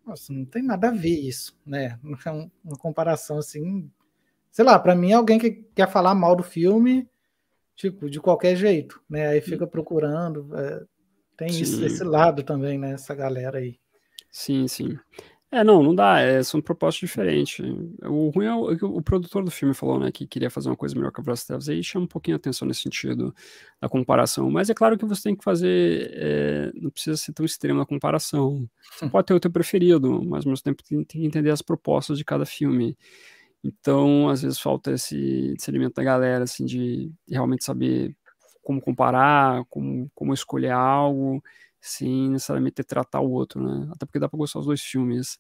nossa, não tem nada a ver isso, né? Não é uma comparação assim, sei lá, para mim alguém que quer falar mal do filme, tipo, de qualquer jeito, né? Aí fica procurando, tem isso, esse lado também, né? Essa galera aí. Sim, sim. Não dá, são propostas diferentes. O ruim é o produtor do filme falou, né, que queria fazer uma coisa melhor que a Cavaleiro das Trevas, aí chama um pouquinho a atenção nesse sentido da comparação, mas é claro que você tem que fazer, não precisa ser tão extremo na comparação, você pode ter o teu preferido, mas ao mesmo tempo tem que entender as propostas de cada filme, então às vezes falta esse elemento da galera, assim, de realmente saber como comparar, como escolher algo, sem necessariamente tratar o outro, né? Até porque dá pra gostar dos dois filmes.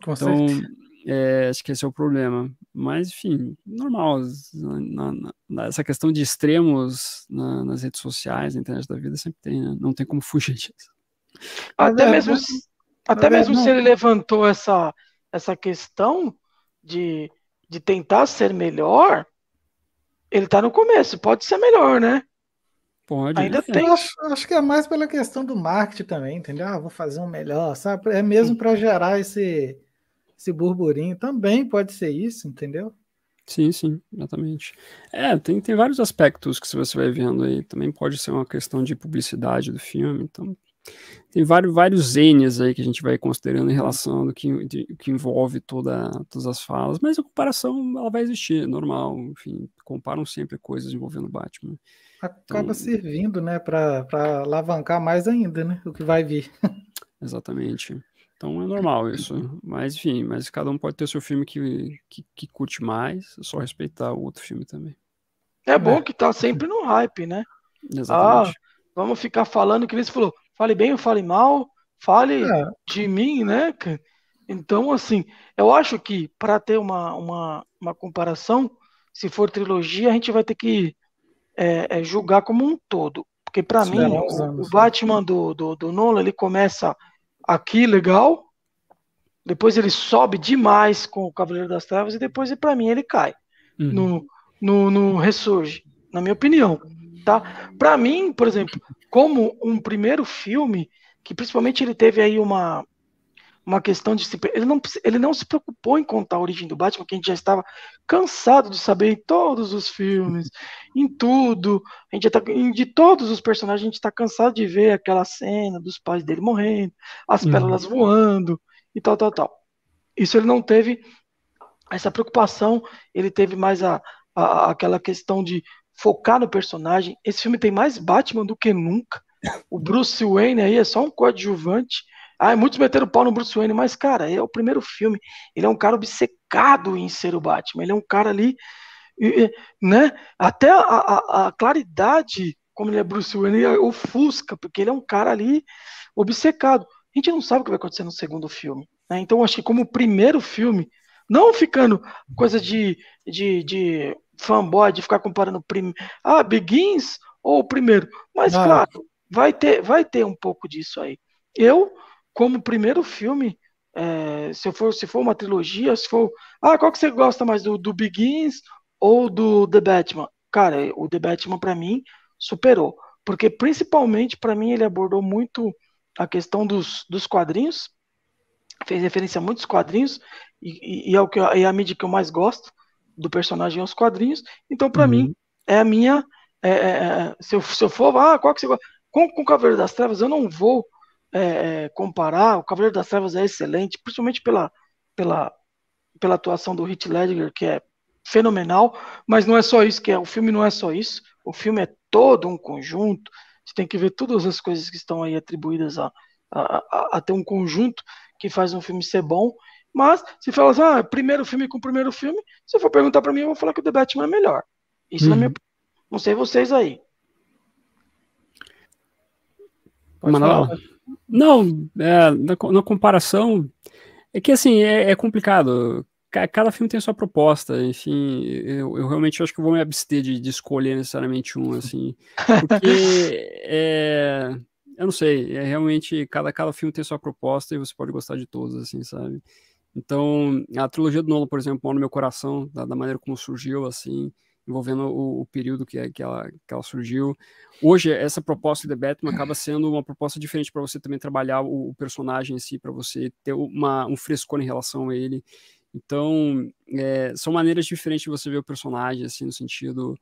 Com Então, certeza. acho que esse é o problema. Mas, enfim, normal. Essa questão de extremos nas redes sociais, na internet da vida, sempre tem, né? Não tem como fugir disso. Até mesmo, se não. ele levantou essa questão de tentar ser melhor, ele tá no começo, pode ser melhor, né? Pode, Ainda tem. Eu acho que é mais pela questão do marketing também, entendeu? Ah, vou fazer um melhor, sabe? É mesmo para gerar esse burburinho. Também pode ser isso, entendeu? Sim, exatamente. Tem vários aspectos que você vai vendo aí. Também pode ser uma questão de publicidade do filme. Então, tem vários N's aí que a gente vai considerando em relação do que envolve todas as falas. Mas a comparação, ela vai existir, normal. Enfim, comparam sempre coisas envolvendo Batman. Acaba servindo, né, para alavancar mais ainda, né, o que vai vir. Exatamente. Então é normal isso. Mas, enfim, cada um pode ter o seu filme que curte mais, é só respeitar o outro filme também. É bom que tá sempre no hype, né? Exatamente. Vamos ficar falando que eles falou, fale bem ou fale mal, fale de mim, né? Então, assim, eu acho que para ter uma comparação, se for trilogia, a gente vai ter que julgar como um todo. Porque para mim, o Batman do Nolan, ele começa aqui legal, depois ele sobe demais com o Cavaleiro das Trevas e depois, para mim, ele cai. No ressurge, na minha opinião. Tá? Para mim, por exemplo, como um primeiro filme, que principalmente ele teve aí uma questão de ele não se preocupou em contar a origem do Batman, que a gente já estava cansado de saber em todos os filmes, em tudo, a gente já tá, de todos os personagens, a gente está cansado de ver aquela cena dos pais dele morrendo, as pérolas voando e tal. Isso ele não teve essa preocupação, ele teve mais aquela questão de focar no personagem. Esse filme tem mais Batman do que nunca. O Bruce Wayne aí é só um coadjuvante. Muitos meteram o pau no Bruce Wayne, mas, cara, é o primeiro filme. Ele é um cara obcecado em ser o Batman. Ele é um cara ali, né? Até a claridade, como ele é Bruce Wayne, ofusca, porque ele é um cara ali obcecado. A gente não sabe o que vai acontecer no segundo filme, né? Então, acho que como primeiro filme, não ficando coisa de fanboy, de ficar comparando Begins ou o primeiro. Mas, claro, vai ter um pouco disso aí. Eu, como primeiro filme, se for uma trilogia, se for. Qual que você gosta mais, do Begins ou do The Batman? Cara, o The Batman, para mim, superou. Porque, principalmente, para mim, ele abordou muito a questão dos quadrinhos, fez referência a muitos quadrinhos, e é a mídia que eu mais gosto do personagem aos quadrinhos. Então, para mim, é a minha. Se eu for, qual que você gosta? Com o Cavaleiro das Trevas, eu não vou comparar. O Cavaleiro das Trevas é excelente, principalmente pela atuação do Heath Ledger, que é fenomenal, mas não é só isso o filme não é só isso. O filme é todo um conjunto. Você tem que ver todas as coisas que estão aí atribuídas a ter um conjunto que faz um filme ser bom. Mas se fala assim, primeiro filme com primeiro filme, se eu for perguntar para mim, eu vou falar que o The Batman é melhor. Isso na minha. Não sei vocês aí. Manuela? Não, na comparação, é que assim, é complicado. Cada filme tem a sua proposta, enfim, eu realmente acho que eu vou me abster de escolher necessariamente um, assim, porque eu não sei, realmente cada filme tem a sua proposta e você pode gostar de todos, assim, sabe? Então, a trilogia do Nolan, por exemplo, mora no meu coração, da maneira como surgiu, assim, envolvendo o período que ela surgiu. Hoje, essa proposta de The Batman acaba sendo uma proposta diferente para você também trabalhar o personagem em si, para você ter um frescor em relação a ele. Então, são maneiras diferentes de você ver o personagem, assim, no sentido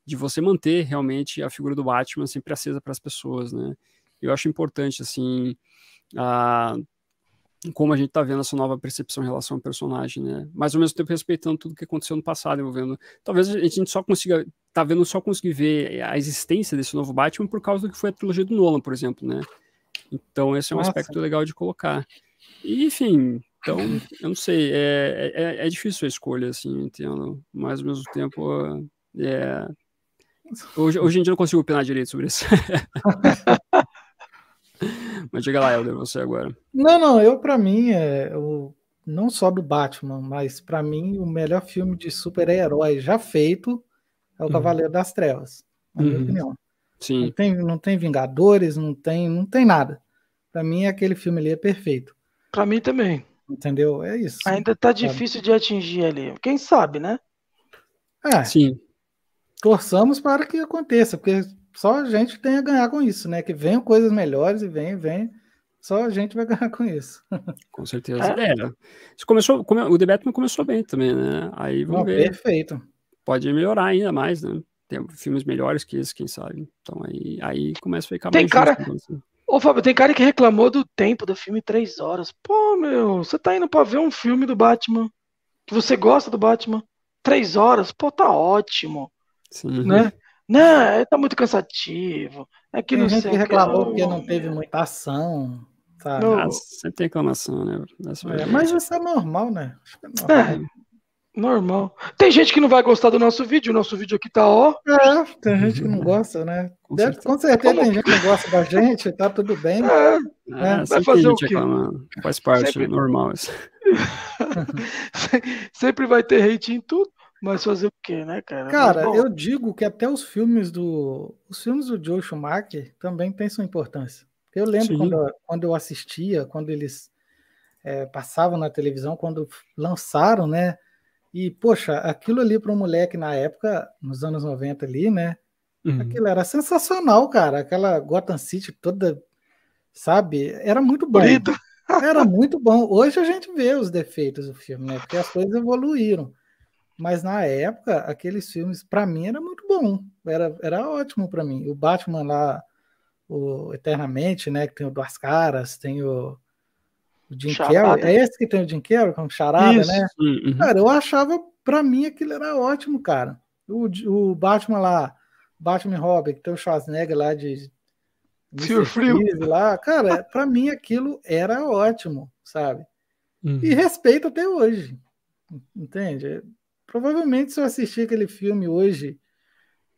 de você manter realmente a figura do Batman sempre acesa para as pessoas, né? Eu acho importante, assim, como a gente tá vendo essa nova percepção em relação ao personagem, né? Mas ao mesmo tempo respeitando tudo que aconteceu no passado, envolvendo. Talvez a gente só consiga, só conseguir ver a existência desse novo Batman por causa do que foi a trilogia do Nolan, por exemplo, né? Então esse é um aspecto legal de colocar. E, enfim, então, eu não sei, é difícil a escolha, assim, eu entendo, mas ao mesmo tempo, hoje em dia eu não consigo opinar direito sobre isso. Mas diga lá, Helder, você agora. Não, pra mim, não só do Batman, mas pra mim o melhor filme de super-herói já feito é o Cavaleiro das Trevas, na minha opinião. Sim. Não tem Vingadores, não tem nada. Pra mim, aquele filme ali é perfeito. Pra mim também. Entendeu? É isso. Ainda tá difícil de atingir ali. Quem sabe, né? Sim. Torçamos para que aconteça, porque só a gente tem a ganhar com isso, né? Que venham coisas melhores e vem. Só a gente vai ganhar com isso. Com certeza. O The Batman começou bem também, né? Aí vamos ver. Perfeito. Pode melhorar ainda mais, né? Tem filmes melhores que esse, quem sabe. Então aí começa a ficar mais justo. Ô, Fábio, tem cara que reclamou do tempo do filme 3 horas. Pô, meu, você tá indo pra ver um filme do Batman, que você gosta do Batman, 3 horas, pô, tá ótimo. Sim. Né? Não, tá muito cansativo. Tem gente que reclamou porque não teve muita ação, sabe? Sempre tem reclamação, né? Mas isso é normal, né? Acho que é normal. Tem gente que não vai gostar do nosso vídeo. O nosso vídeo aqui tá ó. Tem gente que não gosta, né? Com certeza tem gente que não gosta da gente, tá tudo bem. Vai fazer o quê? Faz parte, é normal isso. Sempre vai ter hate em tudo, mas fazer o quê, né, cara? Cara, eu digo que até os filmes do Joel Schumacher também têm sua importância. Eu lembro quando eu assistia, quando eles passavam na televisão, quando lançaram, né? E, poxa, aquilo ali para um moleque na época, nos anos 90 ali, né? Aquilo era sensacional, cara. Aquela Gotham City toda, sabe? Era muito bom. Era muito bom. Hoje a gente vê os defeitos do filme, né? Porque as coisas evoluíram. Mas na época, aqueles filmes, para mim, era muito bom. Era ótimo para mim. O Batman lá, o Eternamente, né? Que tem o Duas Caras, tem o Jim Carrey. É esse que tem o Jim Carrey, com Charada, né? Cara, eu achava, para mim, aquilo era ótimo, cara. O Batman lá, Batman Robin, que tem o Schwarzenegger lá de Mr. Freeze lá, cara, para mim aquilo era ótimo, sabe? E respeito até hoje, entende? Provavelmente se eu assistir aquele filme hoje,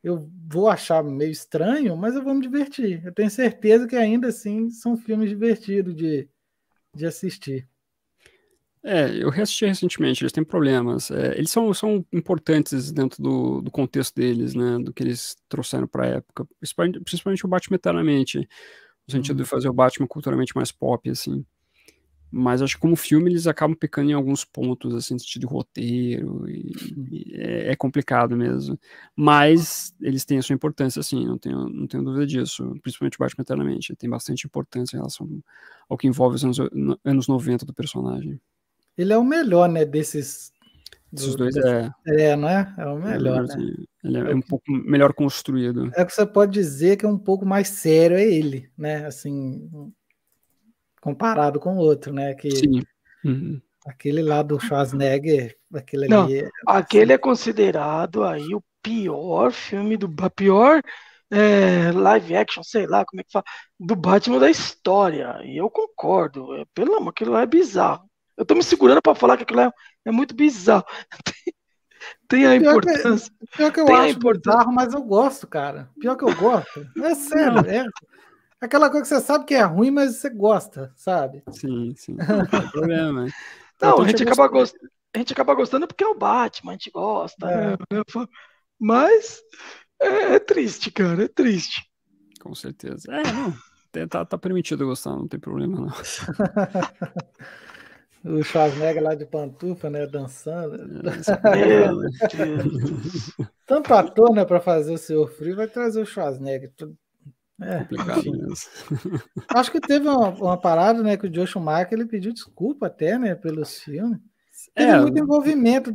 eu vou achar meio estranho, mas eu vou me divertir. Eu tenho certeza que ainda assim são filmes divertidos de assistir. Eu reassisti recentemente, eles têm problemas. Eles são importantes dentro do contexto deles, né? Do que eles trouxeram para a época. Principalmente o Batman Eternamente, no sentido de fazer o Batman culturalmente mais pop, assim. Mas acho que como filme eles acabam pecando em alguns pontos, assim, no sentido de roteiro, e é complicado mesmo. Mas eles têm a sua importância, assim, não tenho dúvida disso. Principalmente o Batman Eternamente, tem bastante importância em relação ao que envolve os anos 90 do personagem. Ele é o melhor, né, desses dois não é? É o melhor, né? Ele é um pouco melhor construído. É o que você pode dizer que é um pouco mais sério, é ele, né? Assim, comparado com o outro, né? Sim. Aquele lá do Schwarzenegger, aquele ali... aquele é considerado aí o pior filme a pior live action, sei lá como é que fala, do Batman da história. E eu concordo. Pelo amor, aquilo lá é bizarro. Eu tô me segurando pra falar que aquilo é muito bizarro. Tem a importância. Pior que eu acho bizarro, mas eu gosto, cara. Pior que eu gosto. É sério, aquela coisa que você sabe que é ruim, mas você gosta, sabe? Sim. Não tem problema. Não, a gente acaba gostando porque é o Batman, a gente gosta. Né? Mas é triste, cara, é triste. Com certeza. Não. Tá permitido gostar, não tem problema, não. O Schwarzenegger lá de pantufa, né, dançando. Tanto ator, né, para fazer o Senhor Frio, vai trazer o Schwarzenegger. Complicado mesmo. Acho que teve uma parada, né, que o Joel Schumacher ele pediu desculpa até, né, pelos filmes. Teve muito envolvimento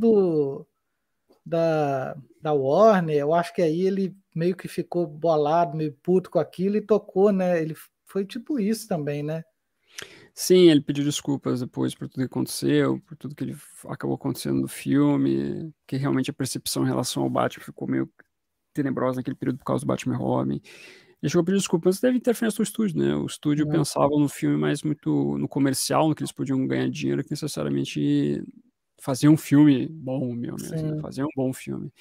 da Warner. Eu acho que aí ele meio que ficou bolado, meio puto com aquilo e tocou, né? Ele foi tipo isso também, né? Sim, ele pediu desculpas depois por tudo que aconteceu, por tudo que ele acabou acontecendo no filme, que realmente a percepção em relação ao Batman ficou meio tenebrosa naquele período por causa do Batman e Robin. Ele chegou a pedir desculpas, deve interferência do estúdio, né? O estúdio Não. pensava no filme mais muito no comercial, no que eles podiam ganhar dinheiro, que necessariamente fazer um filme bom, meu mesmo, né? Sim. Fazer um bom filme.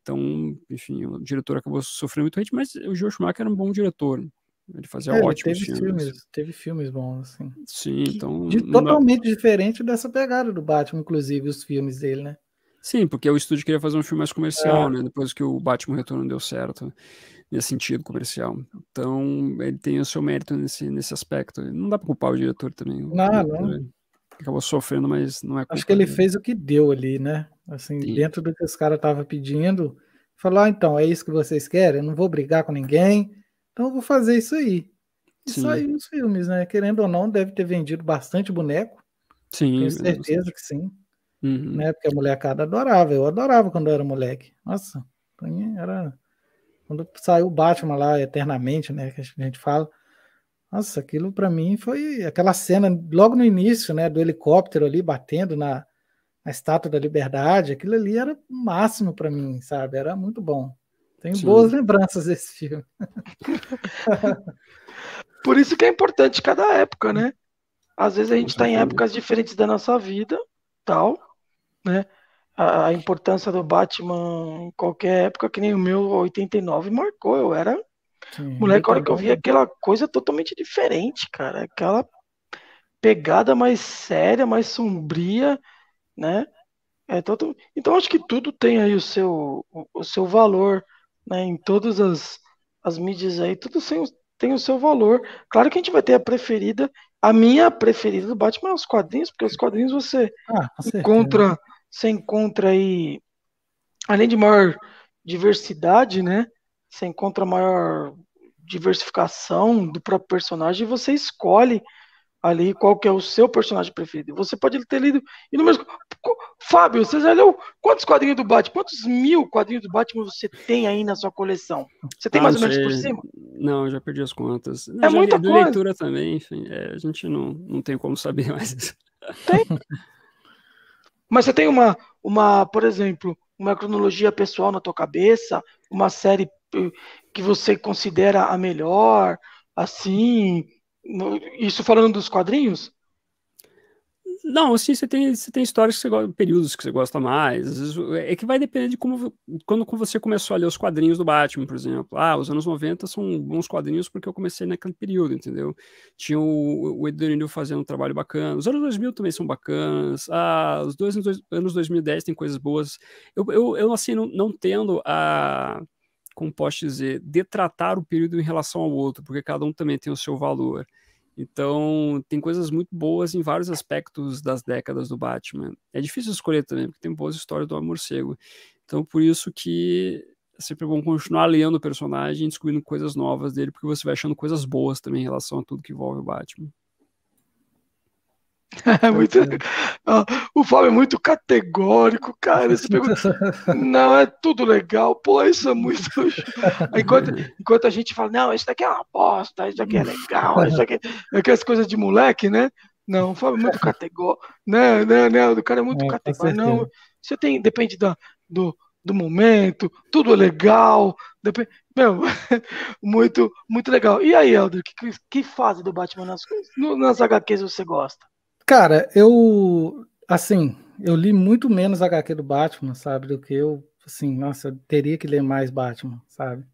Então, enfim, o diretor acabou sofrendo muito hate, mas o Joel Schumacher era um bom diretor. Ele fazia Ele ótimos filmes. teve filmes bons, assim. Sim, então. Totalmente diferente dessa pegada do Batman, inclusive, os filmes dele, né? Sim, porque o estúdio queria fazer um filme mais comercial, né? Depois que o Batman Retorno não deu certo, nesse sentido comercial. Então, ele tem o seu mérito nesse aspecto. Não dá pra culpar o diretor também. O diretor, Não. acabou sofrendo, mas não é culpa Acho que ele dele. fez o que deu ali, né? Assim, Sim. dentro do que os caras estavam pedindo. Falou, então, é isso que vocês querem? Eu não vou brigar com ninguém, então eu vou fazer isso aí. E Sim. saiu os filmes, né? Querendo ou não, deve ter vendido bastante boneco. Sim, Tenho certeza que sim. Uhum. Né? Porque a molecada adorava. Eu adorava quando eu era moleque. Nossa, pra mim era... Quando saiu o Batman lá, eternamente, né? Que a gente fala. Nossa, aquilo pra mim foi aquela cena logo no início, né? Do helicóptero ali batendo na Estátua da Liberdade. Aquilo ali era o máximo pra mim, sabe? Era muito bom. Tenho Sim. boas lembranças desse filme. Por isso que é importante cada época, né? Às vezes a gente está em certeza. épocas diferentes da nossa vida, tal, né? A importância do Batman em qualquer época, que nem o meu 89 marcou. Eu era Sim, moleque, a hora que eu vi 89. aquela coisa totalmente diferente, cara. Aquela pegada mais séria, mais sombria, né? Então acho que tudo tem aí o seu valor, né? Em todas as mídias aí, tudo tem o seu valor. Claro que a gente vai ter a preferida. A minha preferida do Batman é os quadrinhos, porque os quadrinhos Com certeza. você encontra aí, além de maior diversidade, né? Você encontra maior diversificação do próprio personagem e você escolhe ali qual que é o seu personagem preferido. Você pode ter lido inúmeros. Fábio, você já leu quantos quadrinhos do Batman? Quantos 1000 quadrinhos do Batman você tem aí na sua coleção? Você tem mais ou menos por cima? Não, eu já perdi as contas. É Já li muita de coisa. leitura também, enfim, a gente não tem como saber mais. Tem. Mas você tem por exemplo, uma cronologia pessoal na tua cabeça, uma série que você considera a melhor, assim, isso falando dos quadrinhos? Não, assim, você tem histórias que você gosta, períodos que você gosta mais. Às vezes, é que vai depender de quando você começou a ler os quadrinhos do Batman, por exemplo. Os anos 90 são bons quadrinhos porque eu comecei naquele período, entendeu? Tinha o Ednil fazendo um trabalho bacana. Os anos 2000 também são bacanas. Os anos 2010 tem coisas boas. Eu assim, não tendo como posso dizer, detratar o período em relação ao outro, porque cada um também tem o seu valor. Então, tem coisas muito boas em vários aspectos das décadas do Batman. É difícil escolher também, porque tem boas histórias do Homem-Morcego. Então, por isso que é sempre bom continuar lendo o personagem e descobrindo coisas novas dele, porque você vai achando coisas boas também em relação a tudo que envolve o Batman. O Fábio é muito categórico, cara. Você pergunta, não, é tudo legal. Pô, isso é muito. Enquanto a gente fala, não, isso daqui é uma bosta, isso daqui é legal, isso daqui é aquelas coisas de moleque, né? Não, o Fábio é muito categórico. Não, o cara é muito categórico. Não, você tem, depende do momento, tudo é legal. Meu, muito legal. E aí, Helder, que fase do Batman nas HQs você gosta? Cara, eu li muito menos HQ do Batman, sabe, do que eu, assim, nossa, eu teria que ler mais Batman, sabe?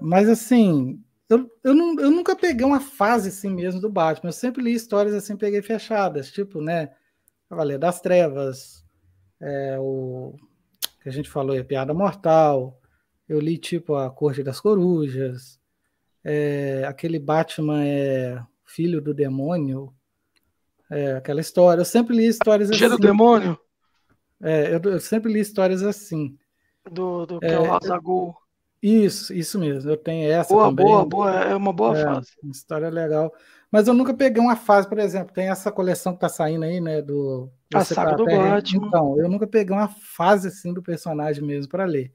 Mas assim, eu nunca peguei uma fase assim mesmo do Batman. Eu sempre li histórias assim, peguei fechadas, tipo, né, Cavaleiro das Trevas, o que a gente falou, a Piada Mortal. Eu li tipo a Corte das Corujas, aquele Batman Filho do Demônio. Aquela história. Eu sempre li histórias assim. Do Demônio? Eu sempre li histórias assim. Do que é o Razagul. Isso mesmo. Eu tenho essa boa, também. Boa, é uma boa fase. Uma história legal. Mas eu nunca peguei uma fase, por exemplo, tem essa coleção que tá saindo aí, né, a saga do Batman. Então, eu nunca peguei uma fase assim do personagem mesmo para ler.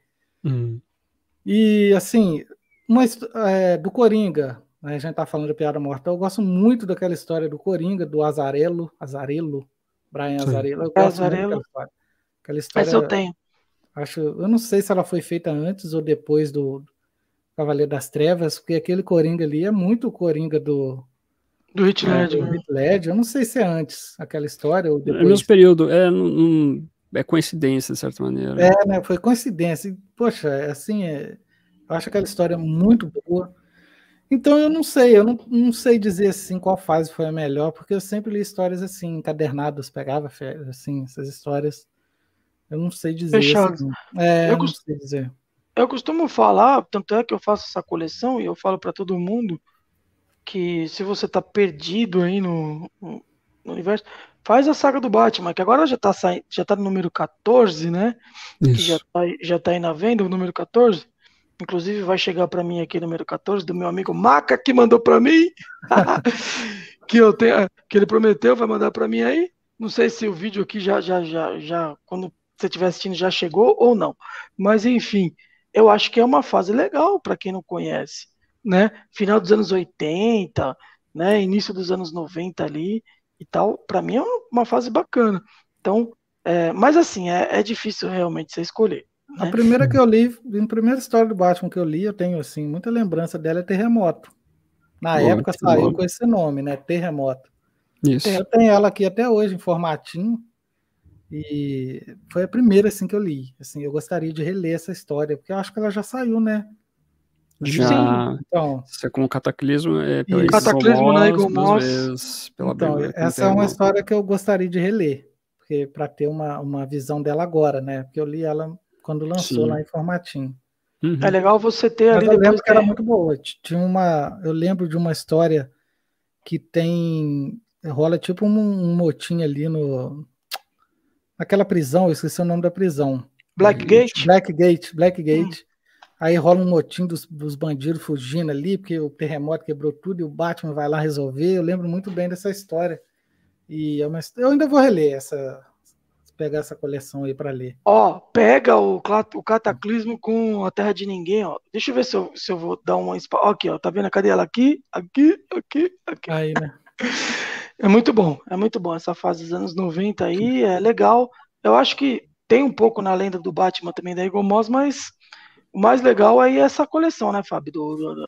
E assim, do Coringa, A gente tá falando da Piada Mortal. Eu gosto muito daquela história do Coringa, do Azarello, Brian Azarello. Eu gosto muito daquela história. Aquela história, essa eu tenho. Eu não sei se ela foi feita antes ou depois do Cavaleiro das Trevas, porque aquele Coringa ali é muito o Coringa do Heath Ledger. Heath Ledger. Eu não sei se é antes aquela história ou depois. É o mesmo período, é coincidência, de certa maneira. Né, foi coincidência. E, poxa, assim, eu acho aquela história muito boa. Então eu não sei dizer assim qual fase foi a melhor, porque eu sempre li histórias assim, encadernadas, pegava assim, essas histórias. Eu não sei dizer. Assim. Eu não sei dizer. Eu costumo falar, tanto é que eu faço essa coleção e eu falo para todo mundo que se você tá perdido aí no universo, faz a saga do Batman, que agora já tá no número 14, né? Isso. Que já tá aí na venda, o número 14. Inclusive vai chegar para mim aqui o número 14 do meu amigo Maca, que mandou para mim. que ele prometeu, vai mandar para mim aí. Não sei se o vídeo aqui já quando você estiver assistindo já chegou ou não. Mas enfim, eu acho que é uma fase legal para quem não conhece, né? Final dos anos 80, né? Início dos anos 90 ali e tal. Para mim é uma fase bacana. Então, mas assim, é difícil realmente você escolher. A primeira que eu li, a primeira história do Batman que eu li, eu tenho assim muita lembrança dela, é Terremoto. Na época saiu com esse nome, né? Terremoto. Isso. Eu tenho ela aqui até hoje em formatinho. E foi a primeira assim que eu li. Assim, eu gostaria de reler essa história, porque eu acho que ela já saiu, né? Já. Então, você com o Cataclismo pela Cataclismo na Eagle Moss. Então, essa é uma história que eu gostaria de reler, porque para ter uma visão dela agora, né? Porque eu li ela quando lançou lá em formatinho. Uhum. É legal você ter ali. Mas eu lembro que era muito boa. Eu lembro de uma história que rola tipo um motim ali naquela prisão, eu esqueci o nome da prisão. Blackgate. Aí rola um motim dos bandidos fugindo ali, porque o terremoto quebrou tudo e o Batman vai lá resolver. Eu lembro muito bem dessa história. E eu ainda vou reler pegar essa coleção aí para ler. Pega o Cataclismo com a Terra de Ninguém, ó. Deixa eu ver se eu vou dar uma... Aqui, ó. Tá vendo? Cadê ela? Aqui. Aí, né? É muito bom essa fase dos anos 90 aí, é legal. Eu acho que tem um pouco na lenda do Batman também da Eagle Moss, mas o mais legal aí é essa coleção, né, Fábio? Do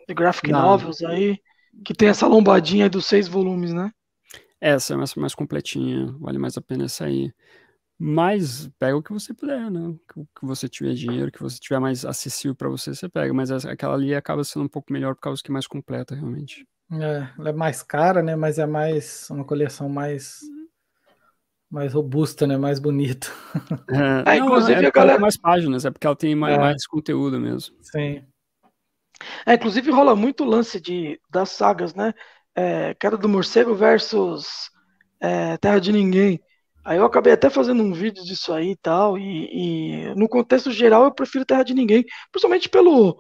Graphic Novels aí, que tem essa lombadinha dos 6 volumes, né? Essa é mais completinha, vale mais a pena essa aí. Mas pega o que você puder, né? O que você tiver dinheiro, que você tiver mais acessível para você pega. Mas aquela ali acaba sendo um pouco melhor por causa que é mais completa, realmente. Ela é mais cara, né? Mas é uma coleção mais robusta, né? Mais bonita. Inclusive a galera... mais páginas, é porque ela tem mais conteúdo mesmo. Sim. Inclusive rola muito lance das sagas, né? Queda do Morcego versus Terra de Ninguém. Aí eu acabei até fazendo um vídeo disso aí e tal, e no contexto geral eu prefiro Terra de Ninguém, principalmente pelo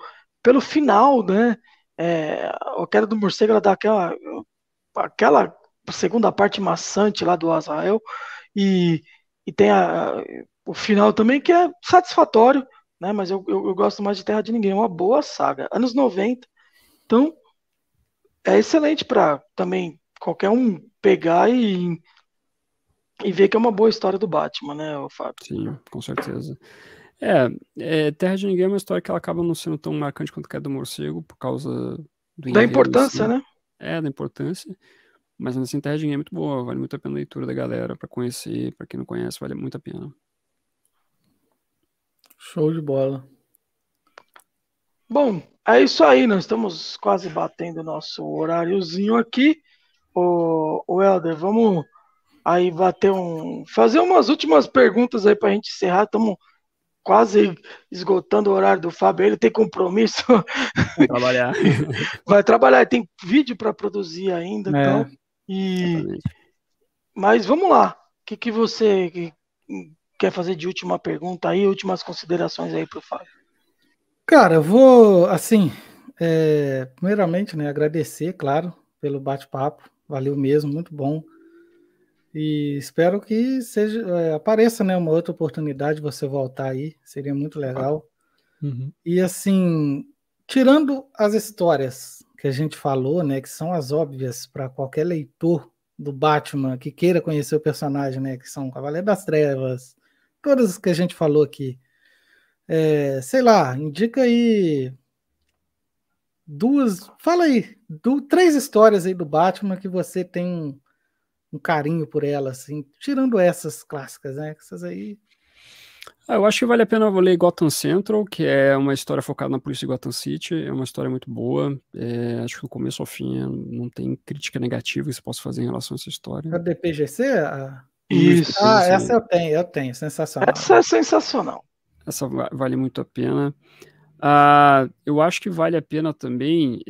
final, né? A Queda do Morcego, ela dá aquela segunda parte maçante lá do Azael, e tem o final também que é satisfatório, né? Mas eu gosto mais de Terra de Ninguém, é uma boa saga, anos 90, então é excelente para também qualquer um pegar e ver que é uma boa história do Batman, né, Fábio? Sim, com certeza. Terra de Ninguém é uma história que ela acaba não sendo tão marcante quanto a do Morcego, por causa da importância, né? Da importância. Mas assim, Terra de Ninguém é muito boa, vale muito a pena a leitura da galera, para conhecer, para quem não conhece, vale muito a pena. Show de bola. Bom, é isso aí, nós estamos quase batendo o nosso horáriozinho aqui. O Helder, vamos aí fazer umas últimas perguntas aí pra gente encerrar. Estamos quase esgotando o horário do Fábio, ele tem compromisso. Vai trabalhar. Vai trabalhar, tem vídeo para produzir ainda, então. Mas vamos lá. O que você quer fazer de última pergunta aí, últimas considerações aí pro Fábio? Cara, eu vou, assim, primeiramente, né, agradecer, claro, pelo bate-papo. Valeu mesmo, muito bom. E espero que apareça, né, uma outra oportunidade de você voltar aí. Seria muito legal. Uhum. E, assim, tirando as histórias que a gente falou, né, que são as óbvias para qualquer leitor do Batman que queira conhecer o personagem, né, que são Cavaleiro das Trevas, todas que a gente falou aqui. Sei lá, indica aí três histórias aí do Batman que você tem um carinho por elas, assim, tirando essas clássicas, né? Essas aí. Eu acho que vale a pena ler Gotham Central, que é uma história focada na polícia de Gotham City. É uma história muito boa. Acho que do começo ao fim não tem crítica negativa que você possa fazer em relação a essa história. A DPGC? Isso. Essa eu tenho, sensacional. Essa é sensacional. Essa vale muito a pena. Eu acho que vale a pena também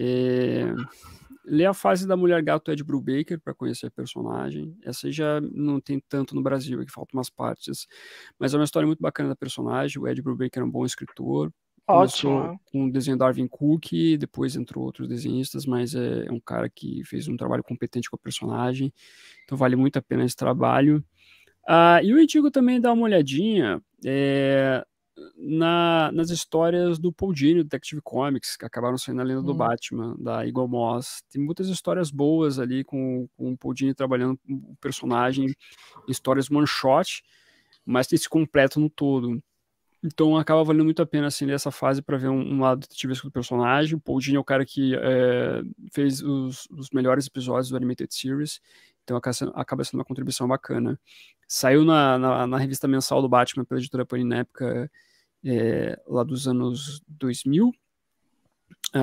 ler a fase da Mulher Gato Ed Brubaker para conhecer a personagem. Essa já não tem tanto no Brasil, aqui faltam umas partes. Mas é uma história muito bacana da personagem. O Ed Brubaker é um bom escritor. Começou com o desenho da Darwin Cook, depois entrou outros desenhistas, mas é um cara que fez um trabalho competente com a personagem. Então vale muito a pena esse trabalho. E eu indico também dar uma olhadinha nas histórias do Paul Dini, do Detective Comics, que acabaram saindo na lenda do Batman, da Eagle Moss. Tem muitas histórias boas ali com o Paul Dini trabalhando o personagem, histórias one-shot, mas tem esse completo no todo. Então acaba valendo muito a pena assim, ler essa fase para ver um lado detetivesco do personagem. O Paul Dini é o cara que fez os melhores episódios do Animated Series, então acaba sendo uma contribuição bacana. Saiu na revista mensal do Batman pela editora Panini na época lá dos anos 2000,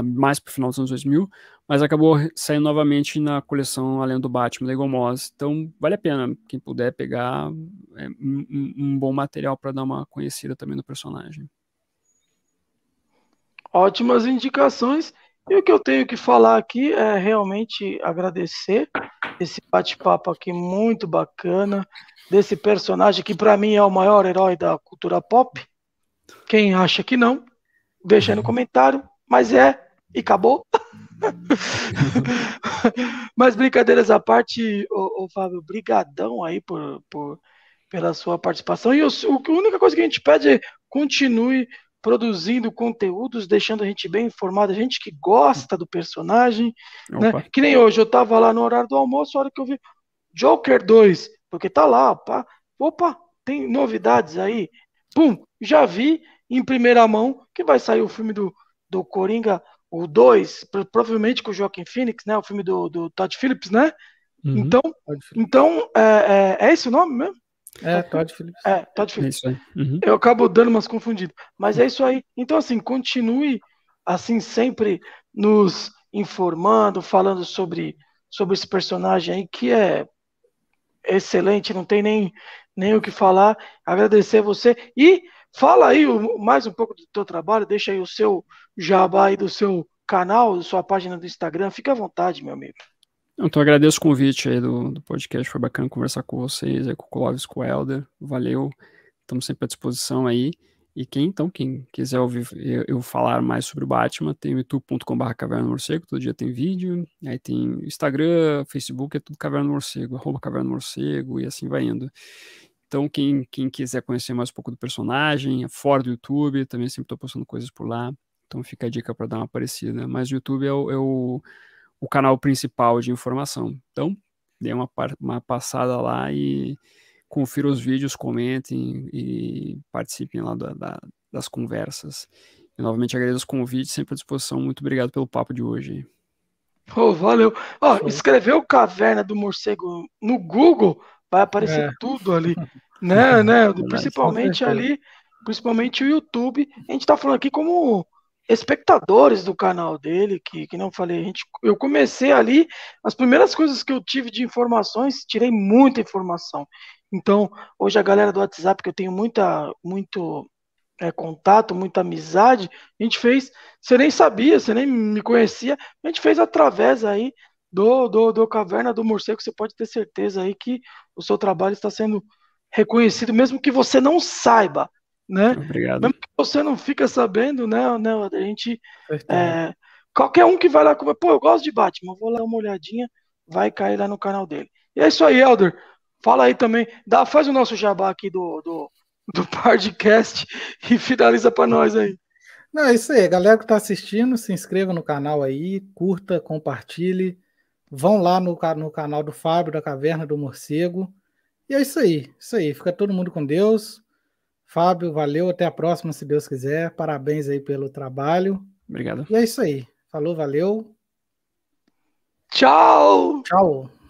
mais pro final dos anos 2000, mas acabou saindo novamente na coleção Além do Batman, da Eagle Moss. Então vale a pena, quem puder pegar um bom material para dar uma conhecida também no personagem. Ótimas indicações. E o que eu tenho que falar aqui é realmente agradecer esse bate-papo aqui muito bacana, desse personagem que para mim é o maior herói da cultura pop. Quem acha que não, deixa aí no comentário, mas e acabou. Mas brincadeiras à parte, Fábio, brigadão aí pela sua participação. E a única coisa que a gente pede é continue produzindo conteúdos, deixando a gente bem informada, a gente que gosta do personagem, né? Que nem hoje, eu tava lá no horário do almoço, a hora que eu vi Joker 2, porque tá lá, opa, tem novidades aí, pum, já vi em primeira mão que vai sair o filme do Coringa, o 2, provavelmente com o Joaquin Phoenix, né? O filme do Todd Phillips, né? Então, é esse o nome mesmo? Todd Phillips. Todd Phillips. É isso aí. Uhum. Eu acabo dando umas confundidas. Mas é isso aí. Então, assim, continue assim sempre nos informando, falando sobre esse personagem aí, que é excelente, não tem nem o que falar. Agradecer a você. E fala aí mais um pouco do teu trabalho, deixa aí o seu jabá aí do seu canal, da sua página do Instagram. Fica à vontade, meu amigo. Então, agradeço o convite aí do podcast, foi bacana conversar com vocês, com o Clóvis, com o Helder, valeu, estamos sempre à disposição aí, e quem quiser ouvir eu falar mais sobre o Batman, tem o youtube.com/Caverna do Morcego, todo dia tem vídeo, aí tem Instagram, Facebook, é tudo Caverna do Morcego, @Caverna do Morcego, e assim vai indo. Então, quem quiser conhecer mais um pouco do personagem, fora do YouTube, também sempre estou postando coisas por lá, então fica a dica para dar uma aparecida, mas o YouTube é o canal principal de informação. Então, dê uma passada lá e confira os vídeos, comentem e participem lá das conversas. Eu novamente agradeço o convite, sempre à disposição. Muito obrigado pelo papo de hoje. Valeu. Escreveu Caverna do Morcego no Google, vai aparecer tudo ali. Né? Principalmente ali, principalmente o YouTube. A gente tá falando aqui como espectadores do canal dele, que não falei, eu comecei ali, as primeiras coisas que eu tive de informações, tirei muita informação. Então, hoje a galera do WhatsApp, que eu tenho muito contato, muita amizade, a gente fez, você nem sabia, você nem me conhecia, a gente fez através aí do Caverna do Morcego, você pode ter certeza aí que o seu trabalho está sendo reconhecido, mesmo que você não saiba, né? Obrigado. Mesmo que você não fica sabendo, né? A gente qualquer um que vai lá, eu gosto de Batman, vou lá dar uma olhadinha, vai cair lá no canal dele. E é isso aí, Helder. Fala aí também, faz o nosso jabá aqui do podcast e finaliza para nós aí. Não, é isso aí. Galera que está assistindo, se inscreva no canal aí, curta, compartilhe. Vão lá no canal do Fábio, da Caverna do Morcego. E é isso aí. Isso aí. Fica todo mundo com Deus. Fábio, valeu. Até a próxima, se Deus quiser. Parabéns aí pelo trabalho. Obrigado. E é isso aí. Falou, valeu. Tchau! Tchau.